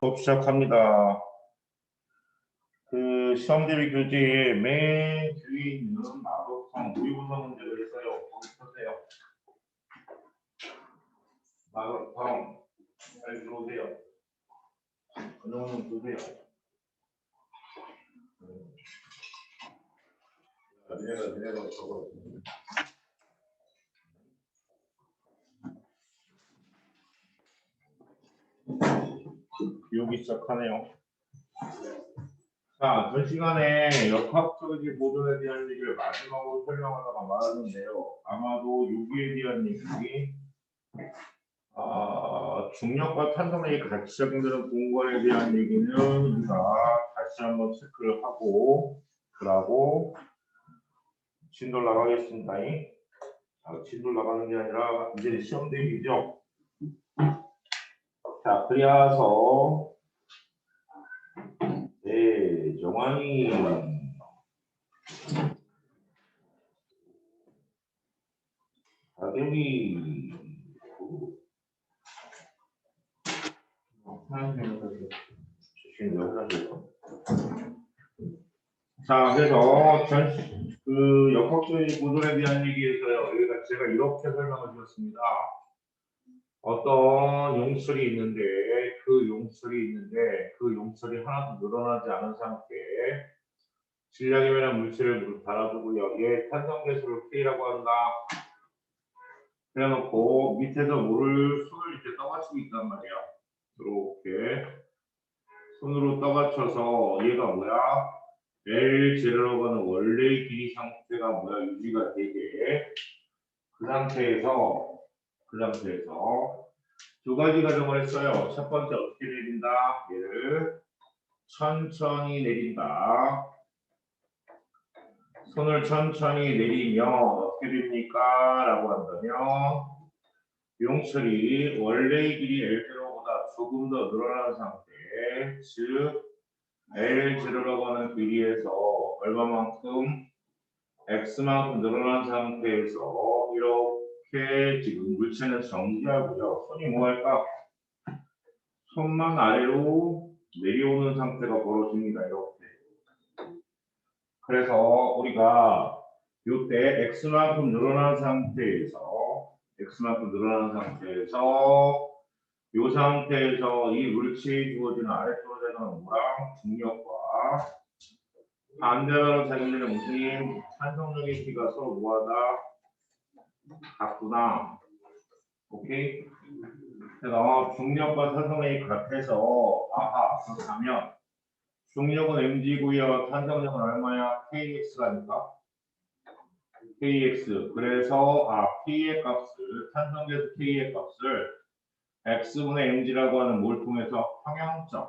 수업 시작합니다. 그 시험 대비 교재에 맨 뒤에 있는 마법성 모의고사 문제를 있어요. 거기 펴세요. 마법성 잘 들어오세요. 그놈은 보세요. 내가 적어. 기억이 시작하네요. 자, 전 시간에 역학적인 보존에 대한 얘기를 마지막으로 설명하다가 말았는데요. 아마도 여기에 대한 얘기, 중력과 탄성의 같이 작용되는 공간에 대한 얘기는 우리가 다시 한번 체크를 하고, 그러고 진도 나가겠습니다. 진도 나가는 게 아니라 이제 시험 대기죠. 자, 그래서 네, 정환이 가격이 자, 그래서 그 역학적인 보존에 대한 얘기에서요. 여기가 제가 이렇게 설명을 드렸습니다. 어떤 용설이 있는데 그 용설이 하나도 늘어나지 않은 상태에 질량이면 물체를 달아두고요. 얘 탄성계수를 K라고 한다. 그래놓고 밑에서 물을 손을 이렇게 떠받치고 있단 말이야. 이렇게 손으로 떠받쳐서 얘가 뭐야? L0라고 하는 원래의 길이 상태가 뭐야? 유지가 되게 그 상태에서 두 가지 과정을 했어요. 첫 번째 어떻게 내린다? 얘를 천천히 내린다. 손을 천천히 내리면 어떻게 됩니까? 라고 한다면 용철이 원래의 길이 L0보다 조금 더 늘어난 상태, 즉 L0라고 하는 길이에서 얼마만큼? X만큼 늘어난 상태에서 이렇게 지금 물체는 정지하고요. 손이 뭐 할까? 손만 아래로 내려오는 상태가 벌어집니다. 이렇게. 그래서 우리가 이때 X만큼 늘어난 상태에서 이 상태에서 이 물체에 주어지는 아래쪽으로 되는 뭐랑 중력과 반대로 작용되는 무슨 힘? 탄성력의 T가 서로 뭐하다? 같구나. 오케이? 그래서 중력과 탄성력이 같아서 그렇다면 중력은 mg고요. 탄성력은 얼마야? kx라니까. kx. 그래서 k의 값을 탄성계수 k의 값을 x분의 mg라고 하는 뭘 통해서 평형점.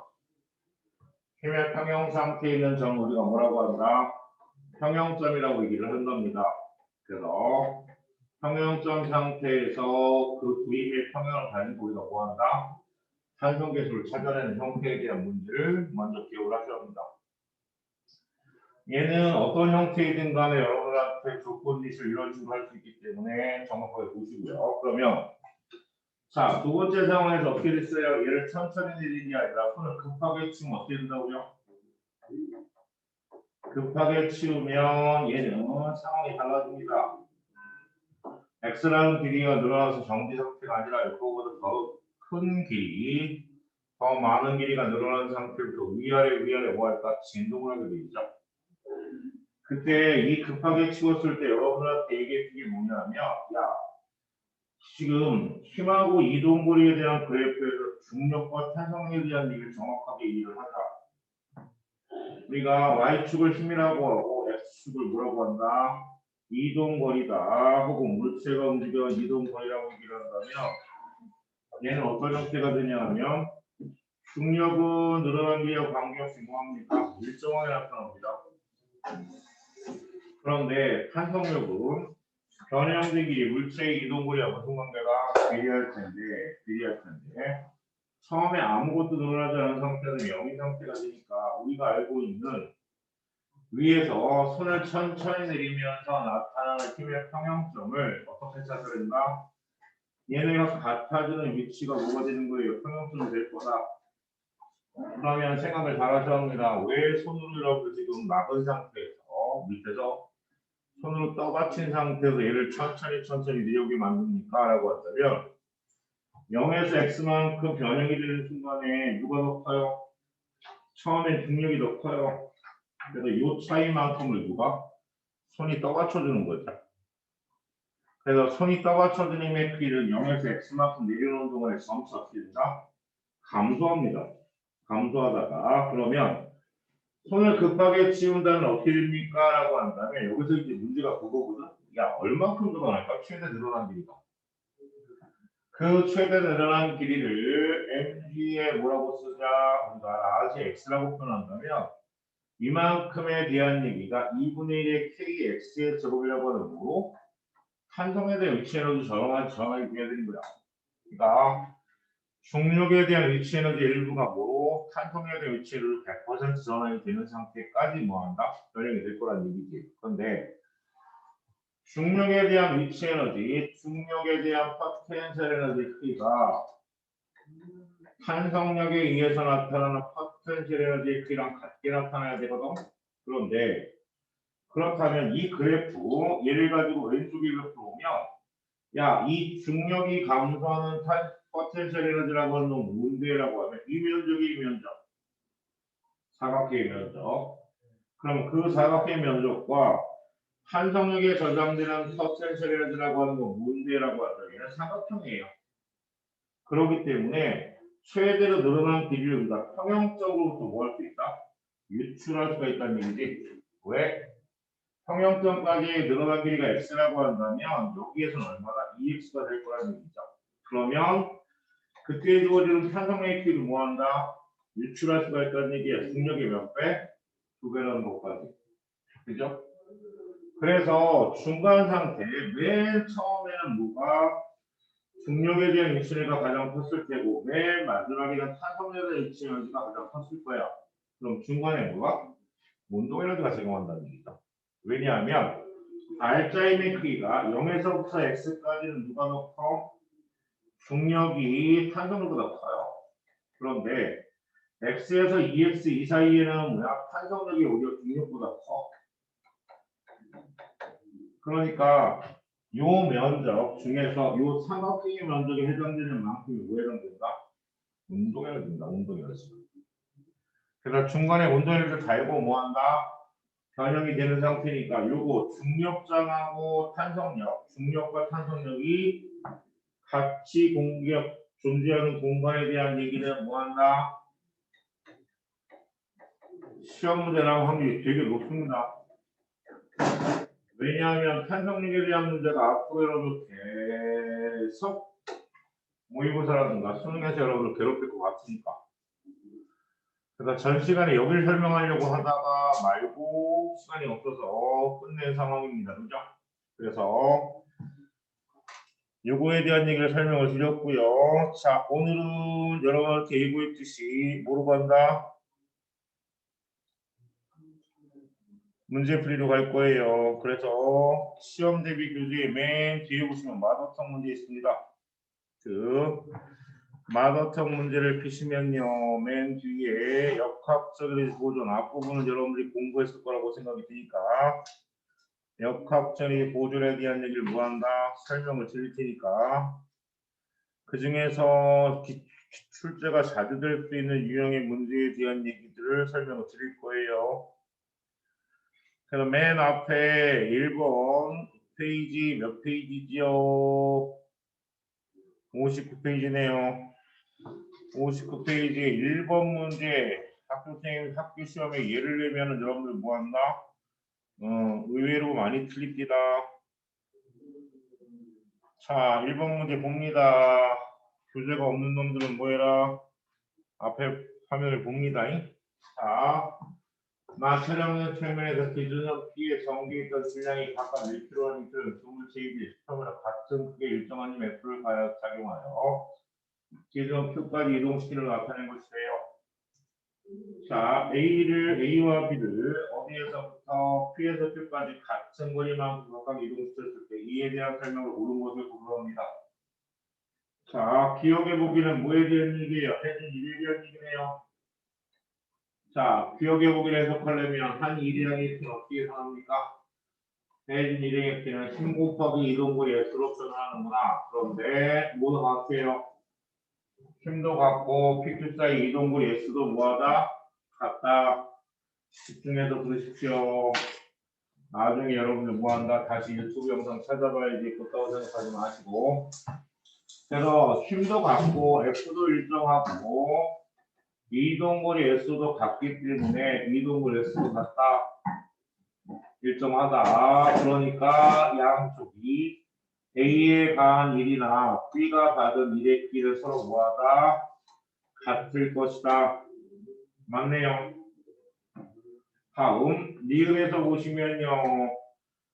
힘의 평형 상태에 있는 점을 우리가 뭐라고 한다? 평형점이라고 얘기를 한 겁니다. 그래서 평형점 상태에서 그 두 힘의 평형을 가지고 우리가 뭐 한다? 탄성계수를 찾아내는 형태에 대한 문제를 먼저 기억을 하셔야 합니다. 얘는 어떤 형태이든 간에 여러분한테 조건짓을 이런 식으로 할 수 있기 때문에 정확하게 보시고요. 그러면 자, 두 번째 상황에서 어떻게 됐어요? 얘를 천천히 내리는 게 아니라 손을 급하게 치면 어떻게 된다고요? 급하게 치우면 얘는 상황이 달라집니다. X라는 길이가 늘어나서 정지 상태가 아니라 이거보다 더 큰 길이, 더 많은 길이가 늘어난 상태부터 위아래 뭐 할까? 진동을 하게 되죠. 그때 이 급하게 치웠을 때 여러분한테 얘기했던 게 뭐냐면, 야, 지금 힘하고 이동거리에 대한 그래프에서 중력과 탄성에 대한 얘기를 정확하게 얘기를 하자. 우리가 Y축을 힘이라고 하고 X축을 뭐라고 한다? 이동거리다. 혹은 물체가 움직여 이동거리라고 얘기를 한다면 얘는 어떤 형태가 되냐면 중력은 늘어난 길이와 관계없이 뭐합니까? 일정하게 나타납니다. 그런데 탄성력은 변형된 길이 물체의 이동거리와 무슨 관계가 비례할 텐데 처음에 아무것도 늘어나지 않은 상태는 0인 상태가 되니까 우리가 알고 있는 위에서 손을 천천히 내리면서 나타나는 힘의 평형점을 어떻게 찾아낸다? 얘네가 같아지는 위치가 뭐가 되는 거예요? 평형점이 될 거다. 그러면 생각을 잘 하셔야 합니다. 왜 손으로 이렇게 지금 막은 상태에서 밑에서 손으로 떠받친 상태에서 얘를 천천히 내려오게 만듭니까? 라고 한다면 0에서 x만큼 변형이 되는 순간에 누가 더 커요? 처음엔 중력이 더 커요. 그래서 이 차이만큼을 누가? 손이 떠받쳐주는 거죠. 그래서 손이 떠받쳐주는 힘의 크기를 0에서 x만큼 내려오는 동안에 점차 어떻게 된다? 감소합니다. 감소하다가 그러면 손을 급하게 치운다면 어떻게 됩니까? 라고 한다면 여기서 이제 문제가 그거거든. 야, 얼만큼 늘어날까? 최대 늘어난 길이가. 그 최대 늘어난 길이를 mg에 뭐라고 쓰자? 우리가 아지 x라고 표현한다면 이만큼에 대한 얘기가 2분의 1의 kx의 제곱이라고 하는 거로 탄성에 대한 위치 에너지 정하게 되어드린 거야. 그러니까 중력에 대한 위치 에너지 일부가 뭐로 탄성에 대한 위치 에너지 100% 전환이 되는 상태까지 뭐한다? 변형이 될 거란 얘기지. 그런데 중력에 대한 위치 에너지, 중력에 대한 포텐셜 에너지 크기가 탄성력에 의해서 나타나는 포텐셜 에너지의 크기랑 같게 나타나야 되거든. 그런데 그렇다면 이 그래프 얘를 가지고 왼쪽에 그래프 보면 야, 이 중력이 감소하는 포텐셜 에너지라고 하는 건 뭔데라고 하면 이 면적이 이 면적, 사각형의 면적. 그럼 그 사각형의 면적과 탄성력에 저장되는 포텐셜 에너지라고 하는 건 뭔데라고 하면 얘는 사각형이에요. 그렇기 때문에 최대로 늘어난 길이를 우리가 평형적으로 또 뭐 할 수 있다? 유출할 수가 있다는 얘기지. 왜? 평형점까지 늘어난 길이가 x라고 한다면 여기에서는 얼마나 2x가 될 거라는 얘기죠. 그러면 그때 주어지는 탄성의 길이를 뭐한다? 유출할 수가 있다는 얘기야. 중력의 몇 배? 2배라는 것까지. 그죠? 그래서 중간 상태 맨 처음에는 뭐가 중력에 대한 위치가 가장 컸을 테고 맨 마지막에는 탄성에 대한 위치가 가장 컸을 거야. 그럼 중간에 뭐가? 운동 에너지가 제공한다는 얘기죠. 왜냐하면 알짜임의 크기가 0에서부터 x까지는 누가 더 커? 중력이 탄성력보다 커요. 그런데 x에서 2x 이 사이에는 뭐야? 탄성력이 오히려 중력보다 커. 그러니까 요 면적 중에서 요 삼각형의 면적에 해당되는 만큼이 뭐에 해당된다? 운동에 해당된다. 운동에 해당된다. 그래서 중간에 운동에를 달고 뭐한다? 변형이 되는 상태니까 요거 중력장하고 탄성력, 중력과 탄성력이 같이 존재하는 공간에 대한 얘기는 뭐한다? 시험 문제 나올 확률이 되게 높습니다. 왜냐하면 탄성력에 대한 문제가 앞으로도 계속 모의고사라든가 수능에서 여러분을 괴롭힐 것 같으니까. 그래서 전 시간에 여기를 설명하려고 하다가 말고 시간이 없어서 끝낸 상황입니다. 그죠? 그래서 요거에 대한 얘기를 설명을 드렸고요. 자, 오늘은 여러분한테 예고했듯이 뭐로 간다? 문제풀이로 갈 거예요. 그래서 시험 대비 교재의 맨 뒤에 보시면 마더턱 문제 있습니다. 그 마더턱 문제를 피시면요. 맨 뒤에 역학적인 보존 앞부분은 여러분들이 공부했을 거라고 생각이 드니까 역학적인 보존에 대한 얘기를 뭐한다? 설명을 드릴 테니까 그 중에서 출제가 자주 될 수 있는 유형의 문제에 대한 얘기들을 설명을 드릴 거예요. 그래서 맨 앞에 1번 페이지 몇 페이지지요? 59페이지네요. 59페이지에 1번 문제 학교생님 학교 시험에 예를 내면 여러분들 뭐한다? 의외로 많이 틀립니다. 자, 1번 문제 봅니다. 교재가 없는 놈들은 뭐해라? 앞에 화면을 봅니다. 자, 마찰형의 측면에서 기준형 P의 전기에 있던 질량이 각각 1kg는 두물체이기 시점으로 같은 크기의 일정한 힘 F를 작용하여 기준형 Q까지 이동시키는 나타낸 것이래요. 자, A와 B를 어디에서부터 P에서 Q까지 같은 거리만큼 각각 이동시켰을 때 이에 대한 설명을 옳은 것을 고르합니다. 자, 기억해 보기는 뭐에 대한 얘기예요? 해준 일에 대한 얘기네요. 자, 기억의 보기를 해석하려면 한 일이랑의 P는 어떻게 해석합니까? 해준 일행의 P는 10 곱하기 이동거리 S로 표현하는구나. 그런데 모두 같아요. 힘도 같고 PQ 사이 이동거리 S도 뭐하다? 같다. 집중해서 들으십시오. 나중에 여러분들 뭐한다? 다시 유튜브 영상 찾아봐야지. 그렇다고 생각하지 마시고. 그래서 힘도 같고 F도 일정하고 이동거리 S도 같기 때문에 이동거리 S도 같다. 일정하다. 그러니까 양쪽이 A에 가한 일이나 B가 받은 일의 길을 서로 뭐하다? 같을 것이다. 맞네요. 다음 니은에서 보시면요.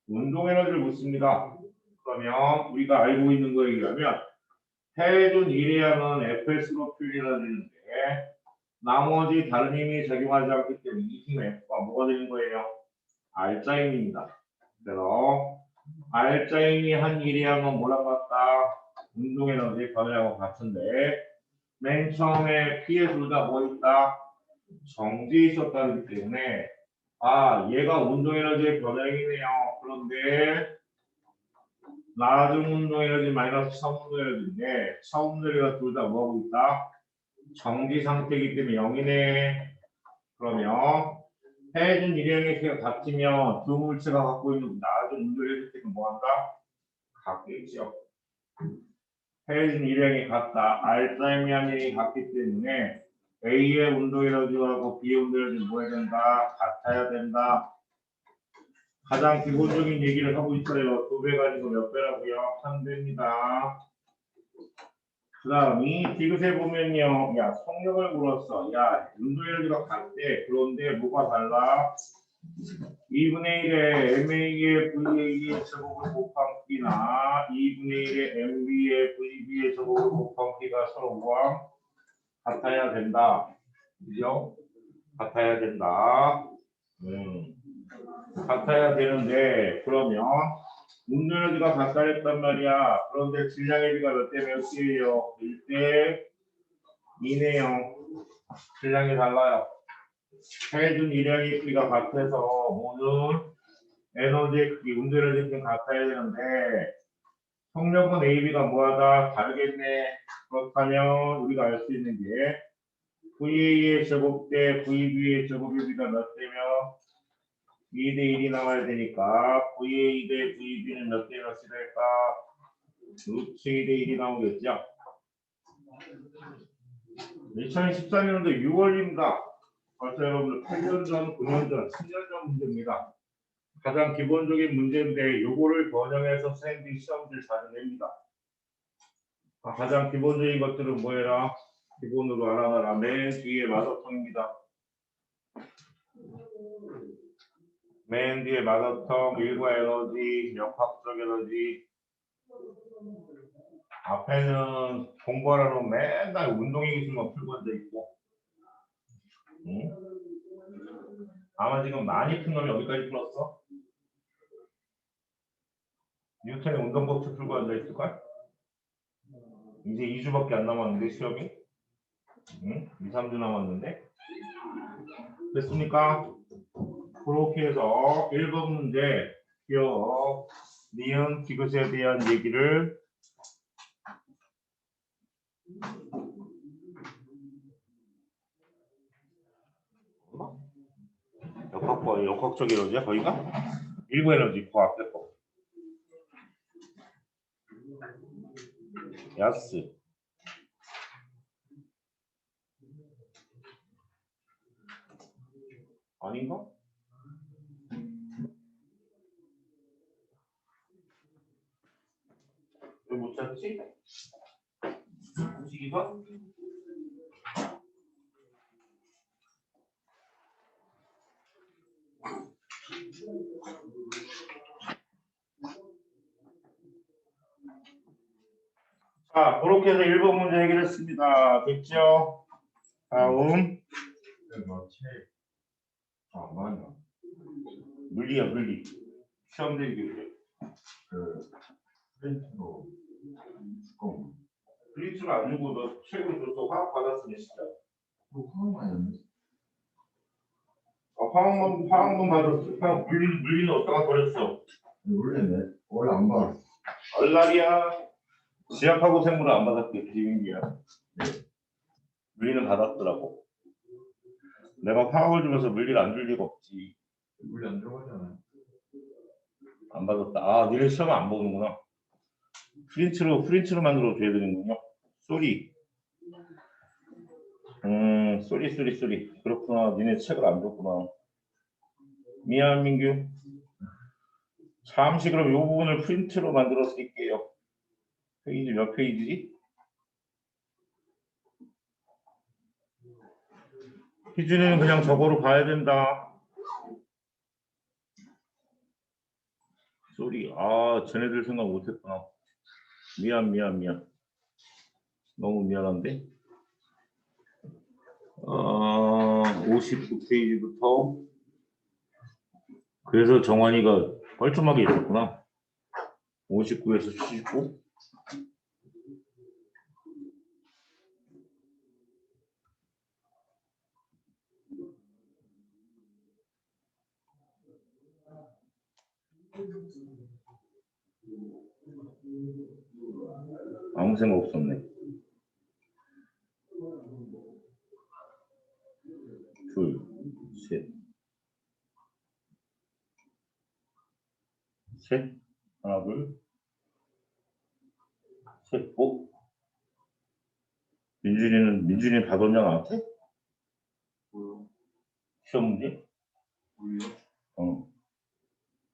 운동에너지를 묻습니다. 그러면 우리가 알고 있는 거에 의하면 해준 일의 양은 FS로 표현해지는데 나머지 다른 힘이 작용하지 않기 때문에 이 힘 F가 뭐가 되는 거예요? 알짜임입니다. 그래서 알짜임이 한 일의 양은 뭐랑 같다? 운동에너지 변화하고 같은데 맨 처음에 P의 둘 다 뭐 있다? 정지에 있었다기 때문에 아 얘가 운동에너지의 변화이네요. 그런데 나중 운동에너지 마이너스 처음 운동에너지인데 처음 운동에너지가 둘 다 뭐하고 있다? 정지 상태이기 때문에 0이네. 그러면 해준 일행의 키가 같으면 두 물체가 갖고 있는 나중 운동에너지 키는 뭐한다? 같겠죠. 해준 일행이 같다. 알짜임이한 일이 같기 때문에 A의 운동에너지하고 B의 운동에너지는 뭐 해야 된다? 같아야 된다. 가장 기본적인 얘기를 하고 있어요. 2배 가지고 몇 배라고요? 3배입니다. 그 다음이 디귿에 보면요. 야, 속력을 물었어. 야, 운동에너지가 같대. 그런데 뭐가 달라? 2분의 1의 MA의 VA의 제곱을 곱한 P나 2분의 1의 MB의 VB의 제곱을 곱한 P가 서로 뭐와 같아야 된다. 그죠? 같아야 된다. 같아야 되는데 그러면 운동에너지가 같다랬단 말이야. 그런데 질량의 비가 몇 대 몇이에요? 1대 2네요. 질량이 달라요. 해준 일량의 크기가 같아서 모든 에너지의 크기, 운동에너지의 크기는 같아야 되는데 속력은 AB가 뭐하다? 다르겠네. 그렇다면 우리가 알 수 있는 게 VA의 제곱 대 VB의 제곱의 비가 몇 대면 2대 1이 나와야 되니까 VA 대 VB는 몇 대 몇이 될까? 루트 2대 1이 나오겠죠? 2014년도 6월입니다. 벌써 여러분들 8년 전, 9년 전, 10년 전 문제입니다. 가장 기본적인 문제인데 요거를 변형해서 선생님들이 시험지를 잘 냅니다. 가장 기본적인 것들은 뭐예요? 기본으로 알아놔라. 맨 뒤에 마더텅입니다. 맨 뒤에 마더텅, 일과 에너지, 역학적 에너지. 앞에는 공부하라고 맨날 운동의 기술만 풀고 앉아있고. 응? 아마 지금 많이 푼 놈이 어디까지 풀었어? 뉴턴의 운동법칙 풀고 앉아있을걸? 이제 2주밖에 안 남았는데 시험이? 응? 2, 3주 남았는데? 됐습니까? 그렇게 해서 1번 문제 기억, 니은, 디귿에 대한 얘기를 역학적 에너지야 거기가? 일부 에너지 그 앞에 거 야스 아닌가? 왜 못 찾지? 92번? 자, 그렇게 해서 1번 문제 해결했습니다. 됐죠? 다음. 맞나? 물리야, 물리. 시험 들기 그래. 프린트로 주공. 프린트를 안 주고 너 책을 줘서 화학 받았으면 진짜. 그거 화학 아니었네? 화학만 받았어. 화학 물리는 어디다가 버렸어? 모르겠네. 원래 안 봐. 얼라리야. 지약하고 생물은 안 받았대. 비밀이야. 물리는 받았더라고. 내가 화학을 주면서 물리를 안 줄 리가 없지. 물리 안 들어가잖아. 안 받았다. 아, 니네 시험 안 보는구나. 프린트로 만들어 줘야 되는군요. 쏘리. 쏘리. 그렇구나. 니네 책을 안 줬구나. 미안, 민규. 잠시 그럼 이 부분을 프린트로 만들어 드릴게요. 페이지 몇 페이지지? 희준이는 그냥 저거로 봐야 된다. 쏘리. 아, 쟤네들 생각 못했구나. 미안. 너무 미안한데. 59페이지부터. 그래서 정환이가 뻘쭘하게 있었구나. 59에서 79. 아무 생각 없었네. 둘, 셋. 하나, 둘, 셋. 민준이는 받았냐 나한테? 뭐요? 시험 문제? 물리요? 어.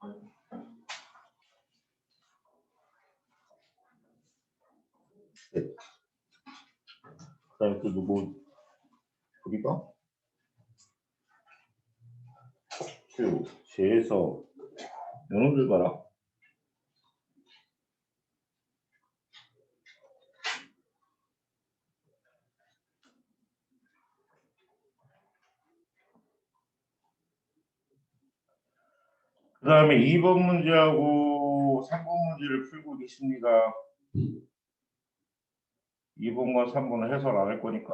아니. 셋. 그다음에 또 누구? 우리가? 쭉, 재에서 요놈들 봐라. 그 다음에 2번 문제하고 3번 문제를 풀고 계십니다. 2번과 3번은 해설 안 할 거니까.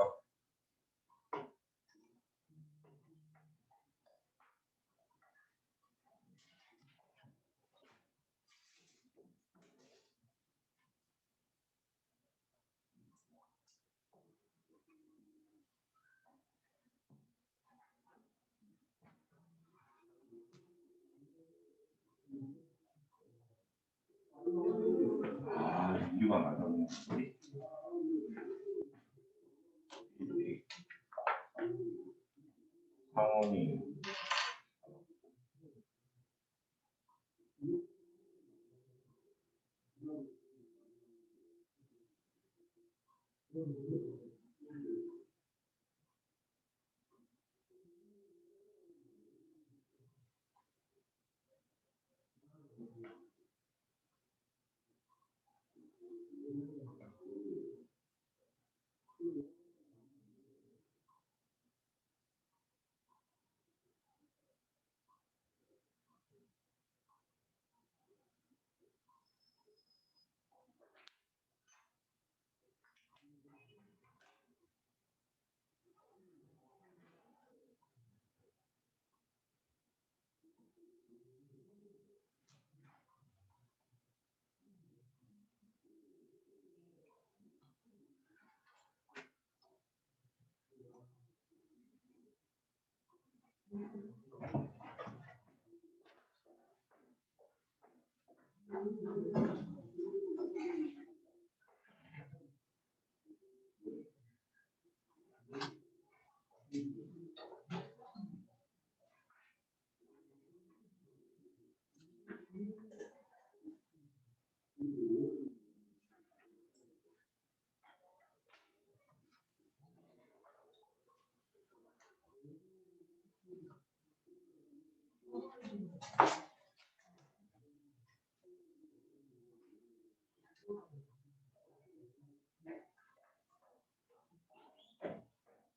아, 이유가 맞았네. 상원이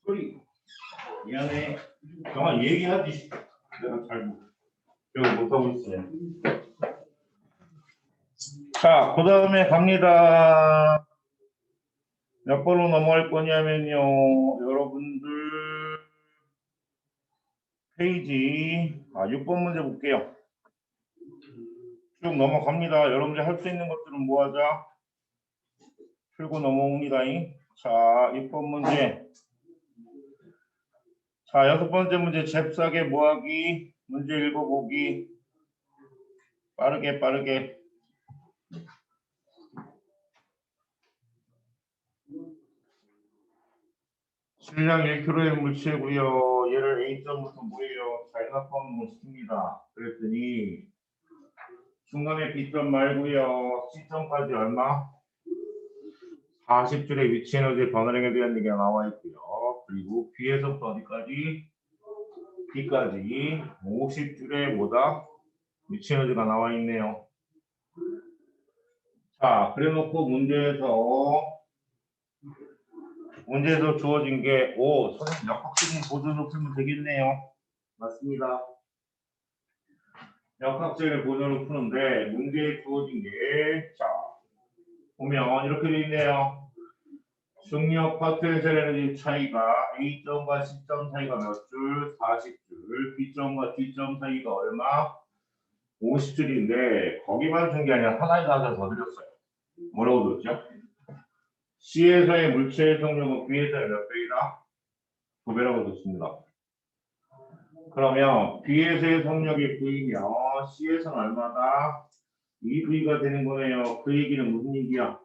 소리 미안해. 정말 얘기하지. 내가 잘 기억 못하고 있어요. 자, 그 다음에 갑니다. 몇 번으로 넘어갈 거냐면요. 여러분들 페이지 6번 문제 볼게요. 쭉 넘어갑니다. 여러분들 할 수 있는 것들은 뭐 하자? 풀고 넘어옵니다. 자, 6번 문제. 자, 6번째 문제 잽싸게 뭐하기? 문제 읽어보기. 빠르게. 질량 1kg의 물체고요. 얘를 A점부터 뭐예요? 자연합하면 못씁니다. 그랬더니 중간에 B점 말고요. C점까지 얼마? 40줄의 위치 에너지 번호량에 대한 얘기가 나와 있고요. 그리고 B에서부터 어디까지? B까지 50줄의 뭐다? 위치 에너지가 나와 있네요. 자, 그래놓고 문제에서 주어진 게, 선생님 역학적인 보존을 풀면 되겠네요. 맞습니다. 역학적인 보존을 푸는데, 문제에 주어진 게, 자, 보면 이렇게 되어 있네요. 중력 파트에서의 에너지 차이가 A점과 C점 사이가 몇 줄? 40줄. B점과 D점 사이가 얼마? 50줄인데, 거기만 준 게 아니라 하나의 가사 더 드렸어요. 뭐라고 들었죠? C에서의 물체의 속력은 B에서의 몇 배이다? 2배라고 듣습니다. 그러면 B에서의 속력이 V면 C에서는 얼마다? 2V가 되는 거네요. 그 얘기는 무슨 얘기야?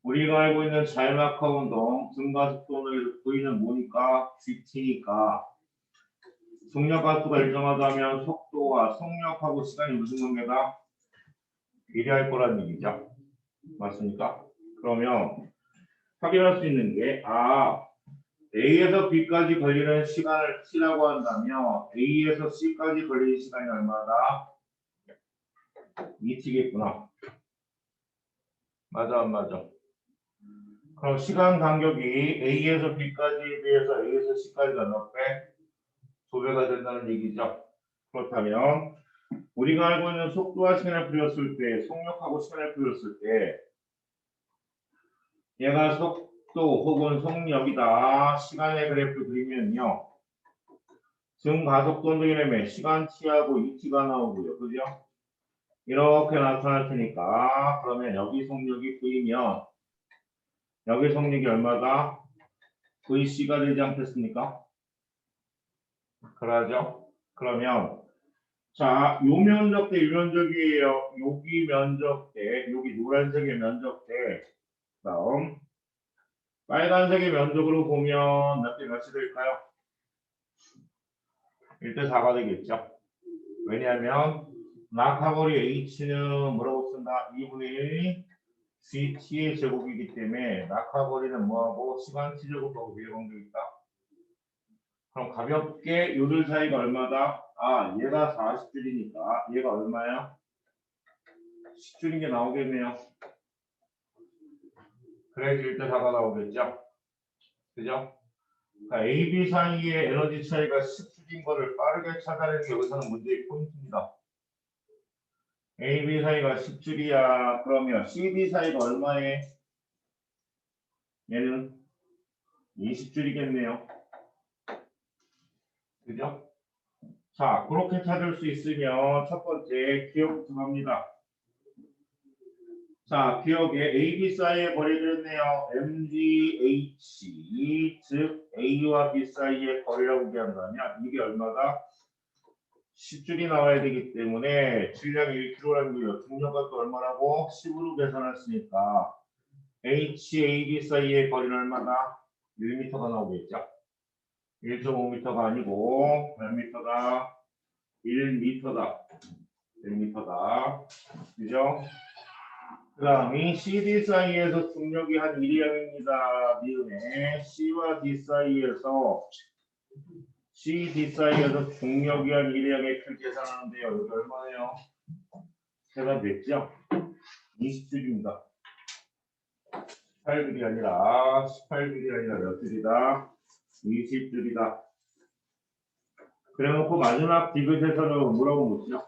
우리가 알고 있는 자연학화 운동 증가속도는 V는 뭐니까? GT니까 중력가속도가 일정하다면 속도와 속력하고 시간이 무슨 관계다? 비례할 거라는 얘기죠. 맞습니까? 그러면 확인할 수 있는 게 A에서 B까지 걸리는 시간을 T라고 한다면 A에서 C까지 걸리는 시간이 얼마다? 2T겠구나. 맞아 안 맞아? 그럼 시간 간격이 A에서 B까지에 비해서 A에서 C까지가 몇 배? 2배가 된다는 얘기죠. 그렇다면 우리가 알고 있는 속도와 시간을 풀었을 때, 속력하고 시간을 풀었을 때 얘가 속도 혹은 속력이다. 시간의 그래프 그리면요. 증가속도 운동이라면 시간 t하고 2t가 나오고요. 그죠? 이렇게 나타날 테니까 그러면 여기 속력이 V면 여기 속력이 얼마다? VC가 되지 않겠습니까? 그러죠? 그러면 자, 요 면적 대 요 면적이에요. 여기 면적 대 여기 노란색의 면적 대 다음 빨간색의 면적으로 보면 몇 대 몇이 될까요? 1대 4가 되겠죠. 왜냐하면 낙하거리 H는 뭐라고 쓴다? 2분의 1 GT의 제곱이기 때문에 낙하거리는 뭐하고 시간 T제곱하고 위에 관계 있다. 그럼 가볍게 요들 사이가 얼마다? 얘가 40줄이니까 얘가 얼마야? 10줄인 게 나오겠네요. 그래서 1대 4가 나오겠죠. 그죠? 그러니까 A, B 사이의 에너지 차이가 10줄인 거를 빠르게 찾아내는 게 여기서는 문제의 포인트입니다. A, B 사이가 10줄이야. 그러면 C, D 사이가 얼마에? 얘는 20줄이겠네요. 그죠? 자, 그렇게 찾을 수 있으면 첫 번째 기억부터 갑니다. 자, 기억에 A, B 사이에 거리를 했네요. MGH, 즉 A와 B 사이의 거리라고 얘기한다면 이게 얼마다? 10줄이 나와야 되기 때문에 질량이 1kg라는 거예요. 중력값도 얼마라고? 10으로 계산했으니까 HAB 사이의 거리는 얼마다? 1m가 나오겠죠. 1.5m가 아니고 몇 미터다? 1m다. 1m다. 그죠? 그 다음이 CD 사이에서 중력이 한 1M입니다. 미음에 C와 D 사이에서 CD 사이에서 중력이 한 1M의 표 계산하는데요. 여기 얼마예요? 제가 냈죠? 20줄입니다. 18줄이 아니라 18줄이 아니라 몇 줄이다? 20줄이다. 그래놓고 마지막 디귿에서는 뭐라고 묻죠?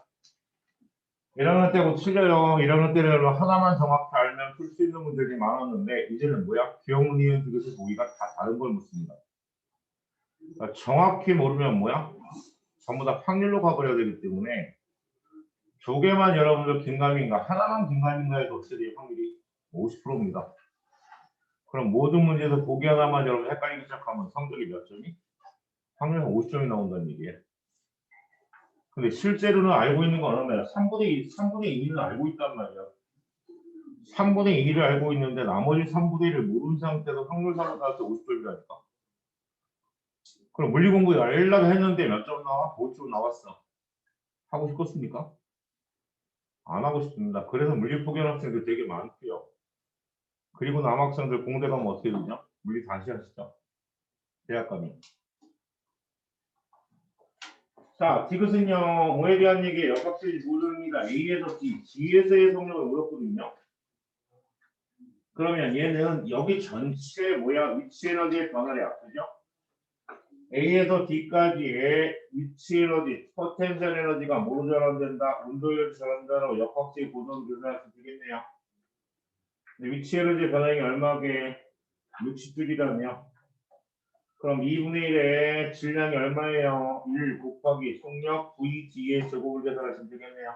1학년 때부터 틀려요. 1학년 때는 하나만 정확히 알면 풀 수 있는 문제들이 많았는데 이제는 뭐야? 기억 니은 디귿의 보기가 다 다른 걸 묻습니다. 그러니까 정확히 모르면 뭐야? 전부 다 확률로 가버려야 되기 때문에 두 개만 여러분들 긴가민가 하나만 긴가민가 해도 어떻게 돼요? 확률이 50%입니다. 그럼 모든 문제에서 보기 하나만 여러분 헷갈리기 시작하면 성적이 몇 점이? 확률 50점이 나온다는 얘기예요. 근데 실제로는 알고 있는 건 얼마야? 3분의 2는 알고 있단 말이야. 3분의 2를 알고 있는데 나머지 3분의 1을 모르는 상태에서 확률상으로 따서 50점이라니까. 그럼 물리 공부 열라고 했는데 몇 점 나와? 50점 나왔어. 하고 싶겠습니까? 안 하고 싶습니다. 그래서 물리 포기하는 학생들 되게 많고요. 그리고 남학생들 공대 가면 어떻게 되냐? 물리 다시 하시죠. 대학 가면. 자, 디귿은요, 뭐에 대한 얘기예요? 역학식이 모릅니다. A에서 D, G에서의 성력을 물었거든요. 그러면 얘는 여기 전체 뭐야? 위치 에너지의 변화래요. 그죠? A에서 D까지의 위치 에너지, 포텐셜 에너지가 뭐로 전환된다? 운동 에너지 전환된다고 역학식 고정 교사할 수 있겠네요. 위치 에너지의 변화량이 얼마게? 60줄이라며. 그럼 2분의 1의 질량이 얼마예요? 1 곱하기 속력 VD의 제곱을 계산하시면 되겠네요.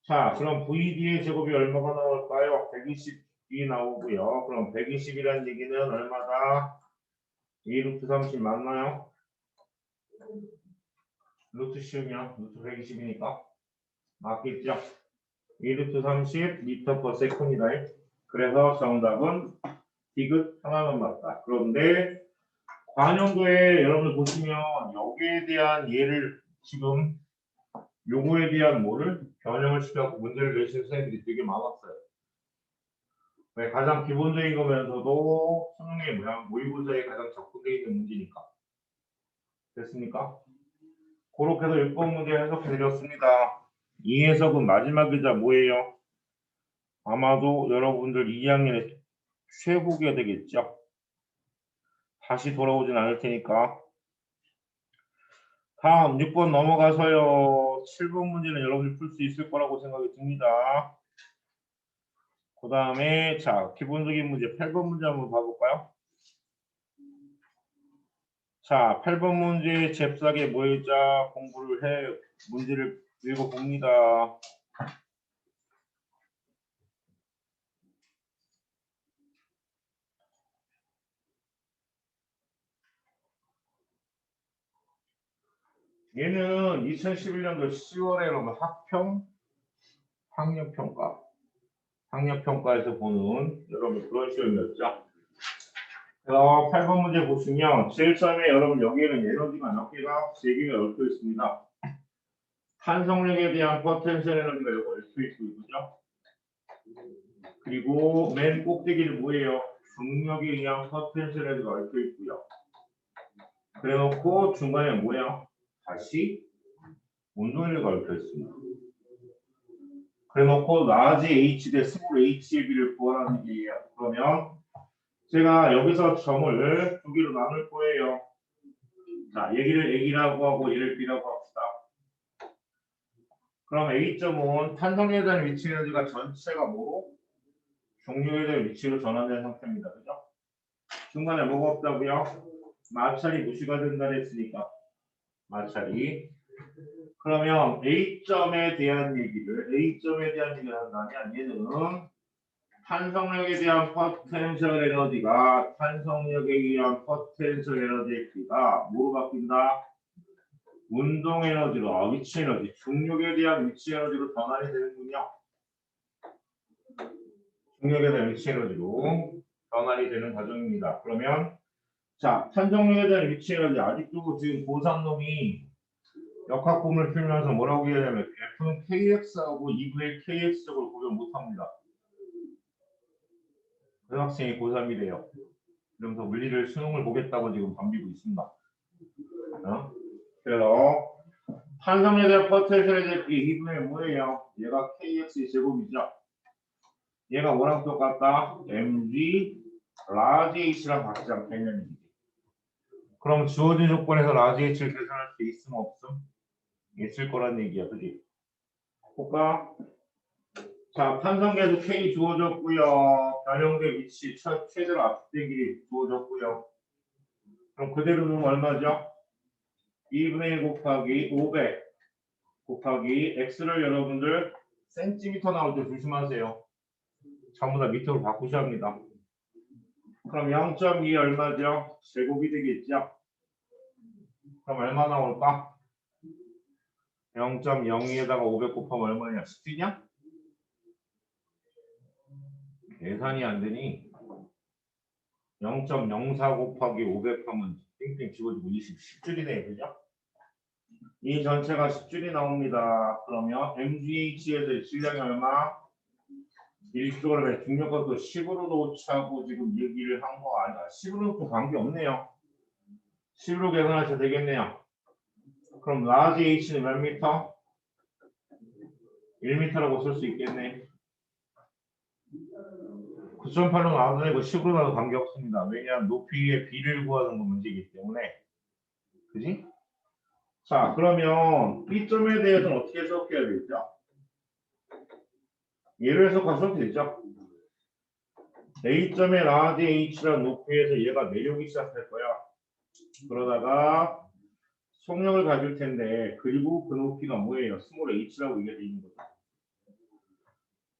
자, 그럼 VD의 제곱이 얼마가 나올까요? 120이 나오고요. 그럼 120이라는 얘기는 얼마다? 2 루트 30 맞나요? 루트 씌우면 루트 120이니까 맞겠죠? 2 루트 30 미터 퍼 세컨이다. 그래서 정답은 디귿 하나만 맞다. 그런데 관용도에 여러분들 보시면 여기에 대한 예를 지금 요거에 대한 뭐를 변형을 시켜서 문제를 내신 선생님들이 되게 많았어요. 네, 가장 기본적인 거면서도 수능의 모의고사에 가장 접근되어 있는 문제니까. 됐습니까? 그렇게 해서 6번 문제 해석해 드렸습니다. 이 해석은 마지막이자 뭐예요? 아마도 여러분들 2학년에 최후가 되겠죠? 다시 돌아오진 않을 테니까. 다음 6번 넘어가서요. 7번 문제는 여러분이 풀 수 있을 거라고 생각이 듭니다. 그 다음에 자 기본적인 문제 8번 문제 한번 봐볼까요? 자 8번 문제 잽싸게 모이자 공부를 해 문제를 읽어봅니다. 얘는 2011년도 10월에 여러분 학력평가에서 보는 여러분 그런 시험이었죠. 그래서 8번 문제 보시면 제일 처음에 여러분 여기에는 에너지가 몇 개가 3개가 얽혀 있습니다. 탄성력에 대한 포텐셜 에너지가 여기 얽혀 있고 그죠? 그리고 맨 꼭대기는 뭐예요? 중력에 의한 포텐셜 에너지가 얽혀 있고요. 그래놓고 중간에 뭐야? 다시 운동에너지가 얽혀 있습니다. 그래놓고 라지 H 대 스몰 H의 비를 구하라는 얘기예요. 그러면 제가 여기서 점을 두 개로 나눌 거예요. 자, 얘기를 A라고 하고 얘를 B라고 합시다. 그럼 A점은 탄성에 대한 위치 에너지가 전체가 뭐로? 종료에 대한 위치로 전환된 상태입니다. 그죠? 중간에 뭐가 없다고요? 마찰이 무시가 된다 했으니까 마찰이. 그러면 A점에 대한 얘기를 한다면 얘는 탄성력에 대한 포텐셜 에너지가 탄성력에 의한 포텐셜 에너지의 비가 뭐로 바뀐다? 운동 에너지로 위치 에너지, 중력에 대한 위치 에너지로 변환이 되는군요. 중력에 대한 위치 에너지로 변환이 되는 과정입니다. 그러면 자, 탄성력에 대한 위치 에너지 아직도 지금 고3 놈이 역학form을 풀면서 뭐라고 얘기하냐면 F는 KX하고 2분의 KX적으로 구별 못합니다. 그 학생이 고3이래요. 그러면서 물리를 수능을 보겠다고 지금 덤비고 있습니다. 그래서 탄성에 대한 포텐셜의 제비 2분의 뭐예요? 얘가 KX 제곱이죠. 얘가 뭐랑 똑같다? mg 라지 h랑 같지 않겠냐는 얘기. 그럼 주어진 조건에서 라지 h를 계산할 수 있음 없음? 있을 거란 얘기야, 그지? 볼까? 자, 탄성계도 K 주어졌고요. 변형대 위치 최대로 압축된 길이 주어졌고요. 그럼 그대로 놓으면 얼마죠? 2분의 1 곱하기 500 곱하기 x를 여러분들 센티미터 나올 때 조심하세요. 전부 다 미터로 바꾸셔야 합니다. 그럼 0.2 얼마죠? 제곱이 되겠죠? 그럼 얼마 나올까? 0.02에다가 500 곱하면 얼마냐? 10이냐? 계산이 안 되니 0.04 곱하기 500 하면 땡땡 집어주고 10줄이네, 그죠? 이 전체가 10줄이 나옵니다. 그러면 MGH에서 질량이 얼마? 1kg에 중력각도 10으로 놓자고 지금 얘기를 한 거 아니야. 10으로 또 관계없네요. 10으로 계산하셔도 되겠네요. 그럼 라지 H는 몇 미터? 1m라고 쓸 수 있겠네. 9.8로 나와도 되고 10으로 나도 관계없습니다. 왜냐하면 높이의 B를 구하는 거 문제이기 때문에. 그지? 자, 그러면 B점에 대해서는 어떻게 해석해야 되죠? 얘를 해석하셔도 되죠? A점의 라지 H라는 높이에서 얘가 내려오기 시작할 거야. 그러다가 속력을 가질 텐데 그리고 그 높이가 뭐예요? 스몰 h라고 얘기해 있는 거죠.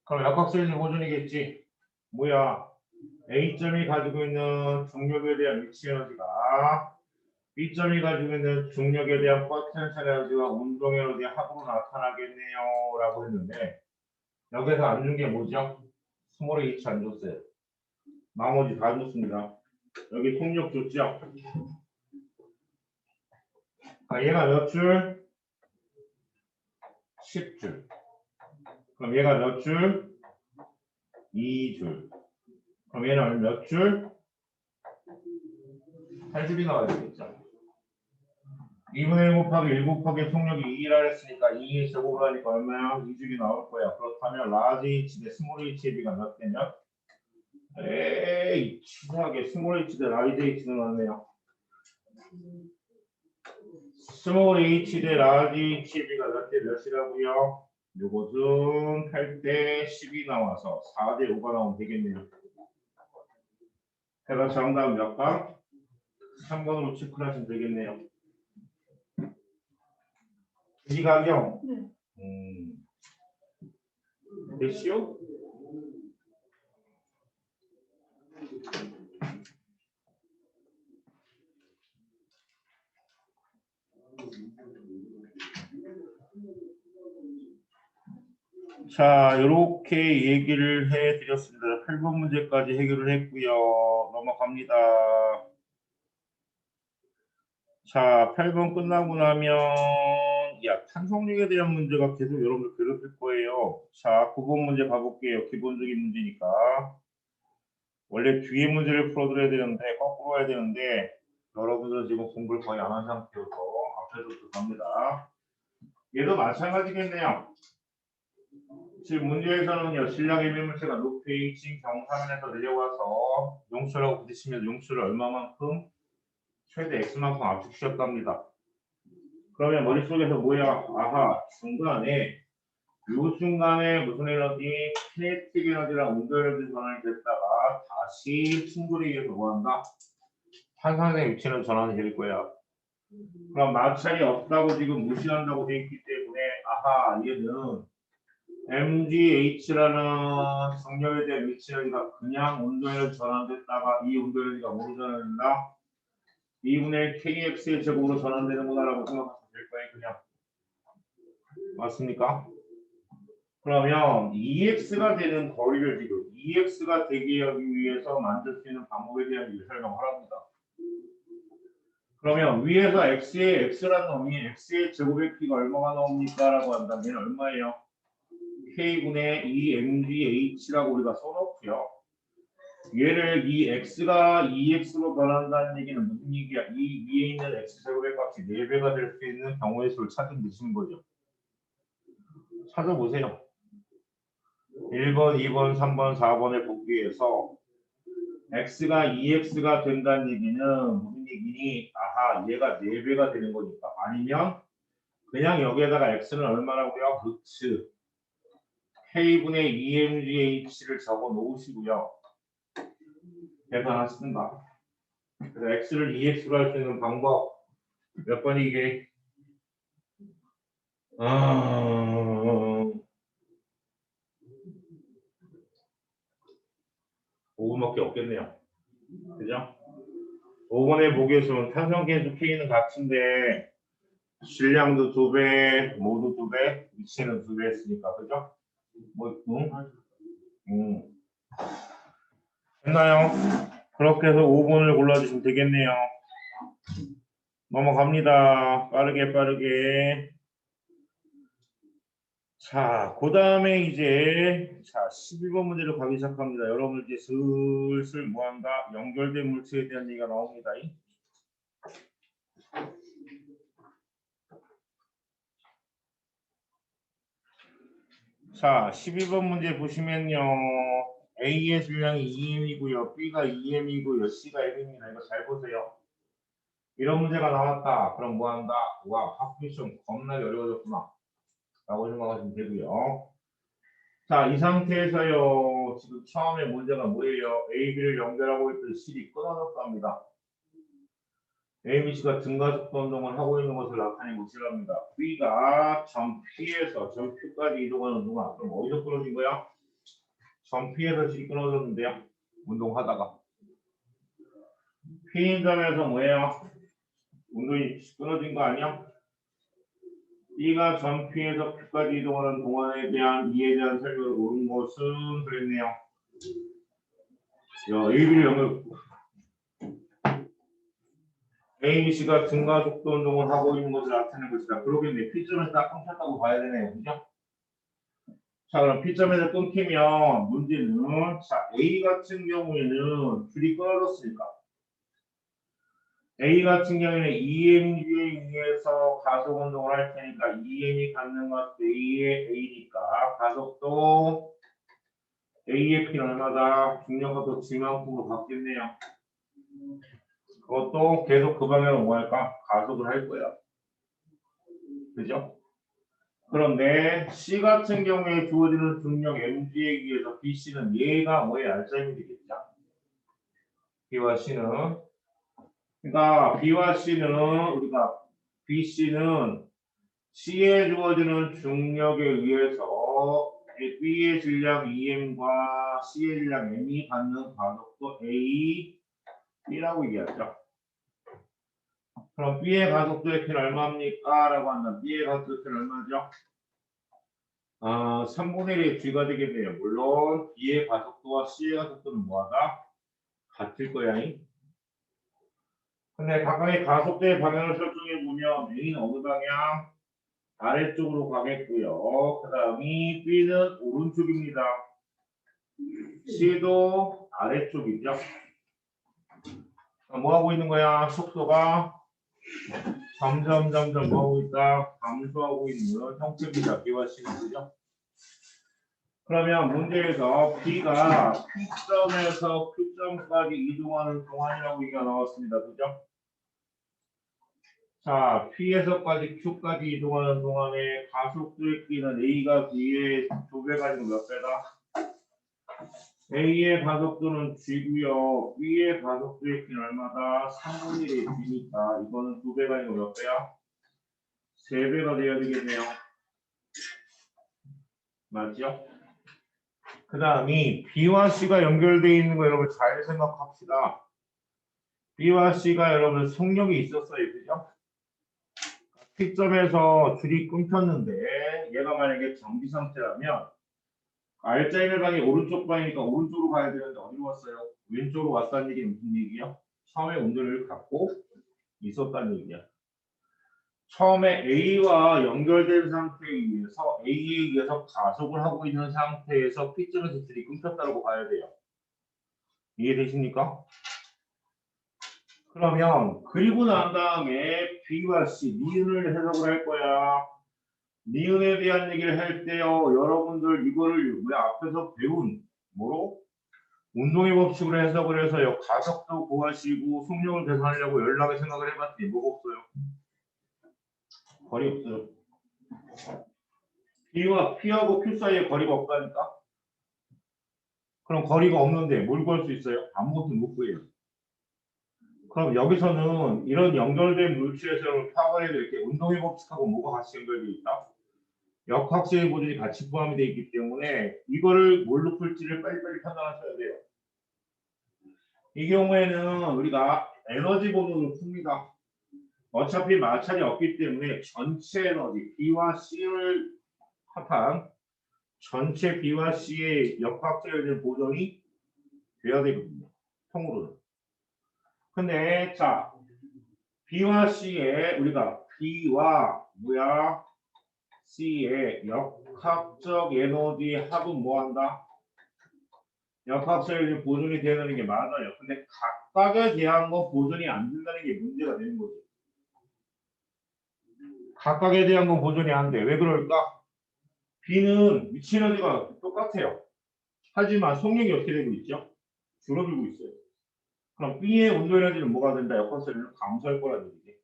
그럼 역학설의 보존이겠지. 뭐야? A점이 가지고 있는 중력에 대한 위치 에너지가 B점이 가지고 있는 중력에 대한 포텐셜 에너지와 운동 에너지의 합으로 나타나겠네요. 라고 했는데 여기서 안 준 게 뭐죠? 스몰 h 안 줬어요. 나머지 다 줬습니다. 여기 속력 줬죠? 아, 얘가 몇 줄? 10줄. 그럼 얘가 몇 줄? 2줄. 그럼 얘는 몇 줄? 8줄이 나와야 되겠죠. 2분의 1 곱하기 1 곱하기 속력이 2라 했으니까 2의 제곱을 하니까 얼마야? 2줄이 나올 거야. 그렇다면 라지 h 대 스몰 h의 비가 몇 대냐? 에이, 치사하게 스몰 h 대 라지 h는 맞네요. 스몰 h 대 라지 h의 비가 몇 대 몇이라고요? 요것은 8대 10이 나와서 4대 5가 나오면 되겠네요. 해가 정답 몇 번? 3번으로 체크를 하시면 되겠네요. 이가경. 됐시요? 자, 이렇게 얘기를 해드렸습니다. 8번 문제까지 해결을 했고요. 넘어갑니다. 자, 8번 끝나고 나면 탄성력에 대한 문제가 계속 여러분들 괴롭힐 거예요. 자, 9번 문제 가볼게요. 기본적인 문제니까. 원래 뒤에 문제를 풀어드려야 되는데 거꾸로 해야 되는데 여러분들은 지금 공부를 거의 안 한 상태여서 앞에서부터 갑니다. 얘도 마찬가지겠네요. 지금 문제에서는요, 질량의 밀물체가 높이 H인 경사면에서 내려와서 용출하고 부딪히면 용출을 얼마만큼? 최대 X만큼 압축시켰답니다. 그러면 머릿속에서 뭐야? 아하, 중간에 요 순간에 무슨 에너지? 키네틱 에너지랑 운동 에너지 전환이 됐다가 다시 충돌에 의해서 뭐한다? 탄산의 위치는 전환이 될 거야. 그럼 마찰이 없다고 지금 무시한다고 돼 있기 때문에 아하, 얘는 MGH라는 성력에 대한 위치 에너지가 그냥 운동에너지 전환됐다가 이 운동에너지가 뭐로 전환된다? 2분의 KX의 제곱으로 전환되는구나라고 생각하시면 될 거예요. 그냥. 맞습니까? 그러면 EX가 되는 거리를 지금 EX가 되게 하기 위해서 만들 수 있는 방법에 대한 설명을 합니다. 그러면 위에서 X에 X라는 놈이 X의 제곱의 P가 얼마가 나옵니까? 라고 한다면 얘는 얼마예요? K분의 2mgH라고 우리가 써놓고요. 얘를 이 X가 2X로 변한다는 얘기는 무슨 얘기야? 이 위에 있는 X제곱의 값이 4배가 될 수 있는 경우의 수를 찾은 뜻인 거죠. 찾아보세요. 1번, 2번, 3번, 4번을 보기 위해서 X가 2X가 된다는 얘기는 무슨 얘기니? 아하, 얘가 4배가 되는 거니까. 아니면 그냥 여기에다가 X는 얼마라고요? 루트 K분의 2mgH를 적어 놓으시고요. 계산하시든가. 그래서 x를 2x로 할 수 있는 방법 몇 번이 이게? 5분밖에 없겠네요. 그죠? 5번의 보기에서는 탄성계수 K는 같은데 질량도 2배, 모두 2배, 위치는 2배 했으니까 그죠? 뭐, 됐나요? 그렇게 해서 5번을 골라주시면 되겠네요. 넘어갑니다. 빠르게. 자, 그 다음에 이제 11번 문제로 가기 시작합니다. 여러분 이제 슬슬 뭐한다? 연결된 물체에 대한 얘기가 나옵니다. 자, 12번 문제 보시면요. A의 질량이 2m이고요. B가 2m이고요. C가 m입니다. 이거 잘 보세요. 이런 문제가 나왔다. 그럼 뭐한다? 와, 학교 시험 겁나게 어려워졌구나. 라고 생각하시면 되고요. 자, 이 상태에서요. 지금 처음에 문제가 뭐예요? A, B를 연결하고 있던 실이 끊어졌답니다. A, B, C가 등가속도 운동을 하고 있는 것을 나타내고 있습니다. B가 점 P에서 점 Q까지 이동하는 동안 그럼 어디서 끊어진 거야? 점 P에서 실이 끊어졌는데요. 운동하다가 P인점에서 뭐예요? 운동이 끊어진 거 아니야? B가 점 P에서 Q까지 이동하는 동안에 대한 이에 대한 설명을 옳은 것은 그랬네요. A, B를 연결 A, B, C가 등가속도 운동을 하고 있는 것을 나타내고 있다. 그러겠네. P점에서 딱 끊겼다고 봐야 되네요. 그죠? 자, 그럼 P점에서 끊기면 문제는 자, A 같은 경우에는 줄이 끊어졌으니까 A 같은 경우에는 EMG에 의해서 가속 운동을 할 테니까 EM이 갖는 것도 A의 A니까 가속도 A의 P는 얼마다? 중력과 또 G만큼으로 바뀌겠네요. 그것도 계속 그 방향으로 뭐 할까? 가속을 할 거야. 그죠? 그런데 C 같은 경우에 주어지는 중력 mg에 의해서 BC는 얘가 뭐의 알짜임이 되겠죠? B와 C는 그러니까 B와 C는 우리가 BC는 C에 주어지는 중력에 의해서 B의 질량 EM과 C의 질량 M이 받는 가속도 A, B라고 얘기하죠. 그럼 B의 가속도의 P는 얼마입니까? 라고 한다면 B의 가속도의 P는 얼마죠? 3분의 1의 G가 되겠네요. 물론 B의 가속도와 C의 가속도는 뭐하다? 같을 거야. 근데 각각의 가속도의 방향을 설정해 보면 A는 어느 방향? 아래쪽으로 가겠고요. 그 다음이 B는 오른쪽입니다. C도 아래쪽이죠. 뭐 하고 있는 거야? 속도가 점점 뭐 하고 있다? 감소하고 있는 형태입니다. B와 C는 그죠? 그러면 문제에서 B가 P점에서 Q점까지 이동하는 동안이라고 얘기가 나왔습니다. 그죠? 자, P에서까지 Q까지 이동하는 동안에 가속도의 P는 A가 B의 2배 가지고 몇 배다? A의 가속도는 G고요. B의 가속도의 P는 얼마다? 3분의 1의 G니까 이거는 2배 가지고 몇 배야? 3배가 돼야 되겠네요. 맞죠? 그 다음이 B와 C가 연결되어 있는 거 여러분 잘 생각합시다. B와 C가 여러분 속력이 있었어요. 그죠? P점에서 줄이 끊겼는데 얘가 만약에 정지 상태라면 R자의 방이 오른쪽 방이니까 오른쪽으로 가야 되는데 어디로 왔어요? 왼쪽으로 왔다는 얘기는 무슨 얘기야? 처음에 운전을 갖고 있었다는 얘기야. 처음에 A와 연결된 상태에 의해서 A에 의해서 가속을 하고 있는 상태에서 P점에서 줄이 끊겼다고 봐야 돼요. 이해되십니까? 그러면 그리고 난 다음에 B와 C, 니은을 해석을 할 거야. 니은에 대한 얘기를 할 때요. 여러분들 이거를 왜 앞에서 배운 뭐로? 운동의 법칙으로 해석을 해서요. 가속도 구하시고 속력을 계산하려고 연락을 생각을 해봤더니 뭐가 없어요. 거리 없어요. P하고 Q 사이에 거리가 없다니까? 그럼 거리가 없는데 뭘 구할 수 있어요? 아무것도 못 구해요. 그럼 여기서는 이런 연결된 물질에서 파악을 해도 이렇게 운동의 법칙하고 뭐가 같이 연결되어 있다? 역학적인 보존이 같이 포함이 되어 있기 때문에 이거를 뭘로 풀지를 빨리빨리 판단하셔야 돼요. 이 경우에는 우리가 에너지 보존을 풉니다. 어차피 마찰이 없기 때문에 전체 에너지 B와 C를 합한 전체 B와 C의 역학적인 보존이 돼야 되거든요. 통으로는. 근데 자 B와 C의 우리가 B와 뭐야 C의 역학적 에너지 합은 뭐한다? 역학적 에너지 보존이 되는 게 맞아요. 근데 각각에 대한 건 보존이 안 된다는 게 문제가 되는 거죠. 각각에 대한 건 보존이 안 돼. 왜 그럴까? B는 위치 에너지가 똑같아요. 하지만 속력이 어떻게 되고 있죠? 줄어들고 있어요. 그럼 B의 운동 에너지는 뭐가 된다? 역학적 에너지는 감소할 거라는 얘기지.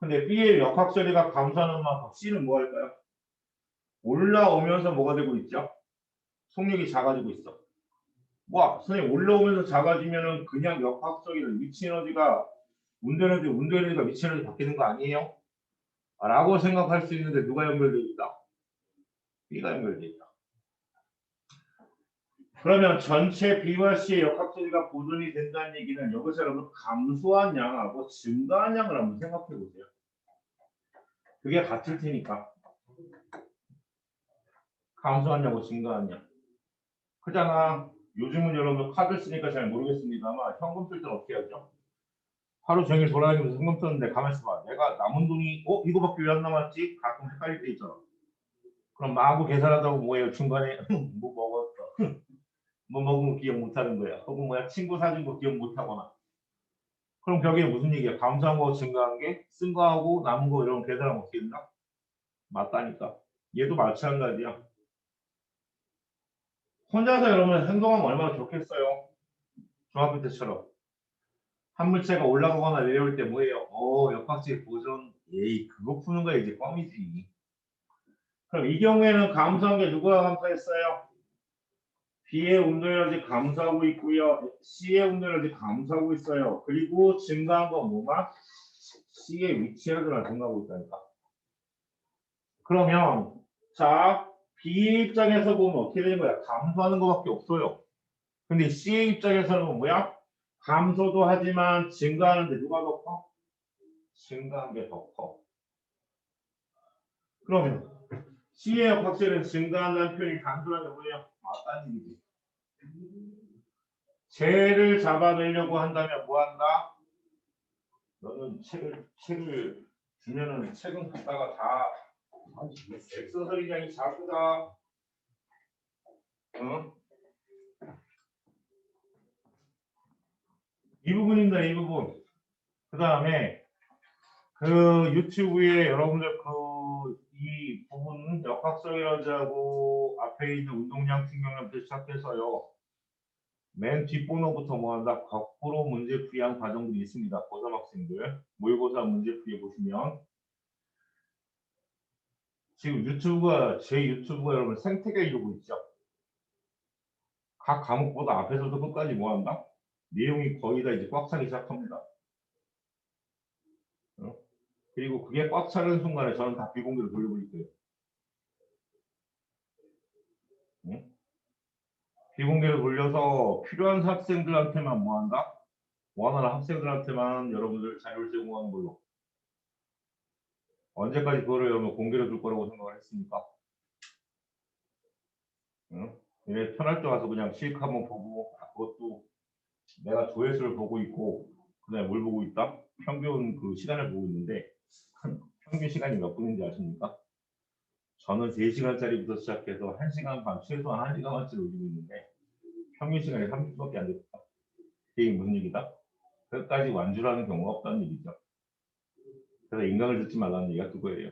근데 B의 역학적 에너지가 감소하는 만큼 C는 뭐 할까요? 올라오면서 뭐가 되고 있죠? 속력이 작아지고 있어. 와, 선생님 올라오면서 작아지면은 그냥 역학적인 위치 에너지가 운동 에너지가 위치 에너지 바뀌는 거 아니에요? 라고 생각할 수 있는데 누가 연결되어 있다? B가 연결되어 있다. 그러면 전체 B와 C의 역학적이가 보존이 된다는 얘기는 여기서 여러분 감소한 양하고 증가한 양을 한번 생각해 보세요. 그게 같을 테니까. 감소한 양하고 증가한 양. 그잖아. 요즘은 여러분 카드 쓰니까 잘 모르겠습니다만 현금 쓸 때는 어떻게 하죠? 하루 종일 돌아다니면서 현금 썼는데 가만히 있어봐. 내가 남은 돈이 이거밖에 왜 안 남았지? 가끔 헷갈릴 때 있잖아. 그럼 마구 계산하다가 뭐예요? 중간에 뭐 먹었어. 뭐 먹은 거 기억 못하는 거야. 혹은 뭐야 친구 사준 거 기억 못하거나. 그럼 결국에 무슨 얘기야? 감소한 거 증가한 게 쓴 거하고 남은 거 이런 계산하면 어떻게 된다? 맞다니까. 얘도 마찬가지야. 혼자서 여러분 행동하면 얼마나 좋겠어요? 중학교 때처럼. 한 물체가 올라가거나 내려올 때 뭐예요? 역학적 보존. 에이, 그거 푸는 거야 이제 껌이지. 그럼 이 경우에는 감소한 게 누가 감소했어요? B의 운동 에너지 감소하고 있고요. C의 운동 에너지 감소하고 있어요. 그리고 증가한 건 뭐가? C의 위치 에너지가 증가하고 있다니까. 그러면 자 B 입장에서 보면 어떻게 되는 거야? 감소하는 것밖에 없어요. 근데 C의 입장에서는 뭐야? 감소도 하지만 증가하는데 누가 더 커? 증가한 게 더 커. 그러면 C의 역학적은 증가한다는 표현이 감소라는 뭐예요? 맞다는 얘기지. 쟤를 잡아내려고 한다면 뭐 한다? 너는 책을 주면은 책은 갖다가 다 엑서서리장이 작구다. 어? 이 부분입니다. 이 부분. 그 다음에 그 유튜브에 여러분들 그 이 부분 역학성이라고 앞에 있는 운동량 충격량부터 시작해서요. 맨 뒷번호부터 뭐한다? 거꾸로 문제 풀이한 과정들이 있습니다. 고3 학생들 모의고사 문제 풀이 보시면 지금 제 유튜브가 여러분 생태계 이루고 있죠. 각 과목보다 앞에서도 끝까지 뭐한다? 내용이 거의 다 이제 꽉 차기 시작합니다. 어? 그리고 그게 꽉 차는 순간에 저는 다 비공개로 돌려버릴 거예요. 응? 비공개로 돌려서 필요한 학생들한테만 뭐한다? 원하는 학생들한테만 여러분들 자료를 제공하는 걸로. 언제까지 그거를 여러분 공개로 둘 거라고 생각을 했습니까? 응? 예, 편할 때 와서 그냥 씩 한번 보고 그것도 내가 조회수를 보고 있고 그다음에 뭘 보고 있다? 평균 그 시간을 보고 있는데 평균 시간이 몇 분인지 아십니까? 저는 3시간짜리부터 시작해서 1시간 반, 최소한 1시간만치를 올리고 있는데 평균 시간이 30분밖에 안 됐다. 이게 무슨 얘기다? 끝까지 완주라는 경우가 없다는 얘기죠. 그래서 인강을 듣지 말라는 얘기가 그거예요.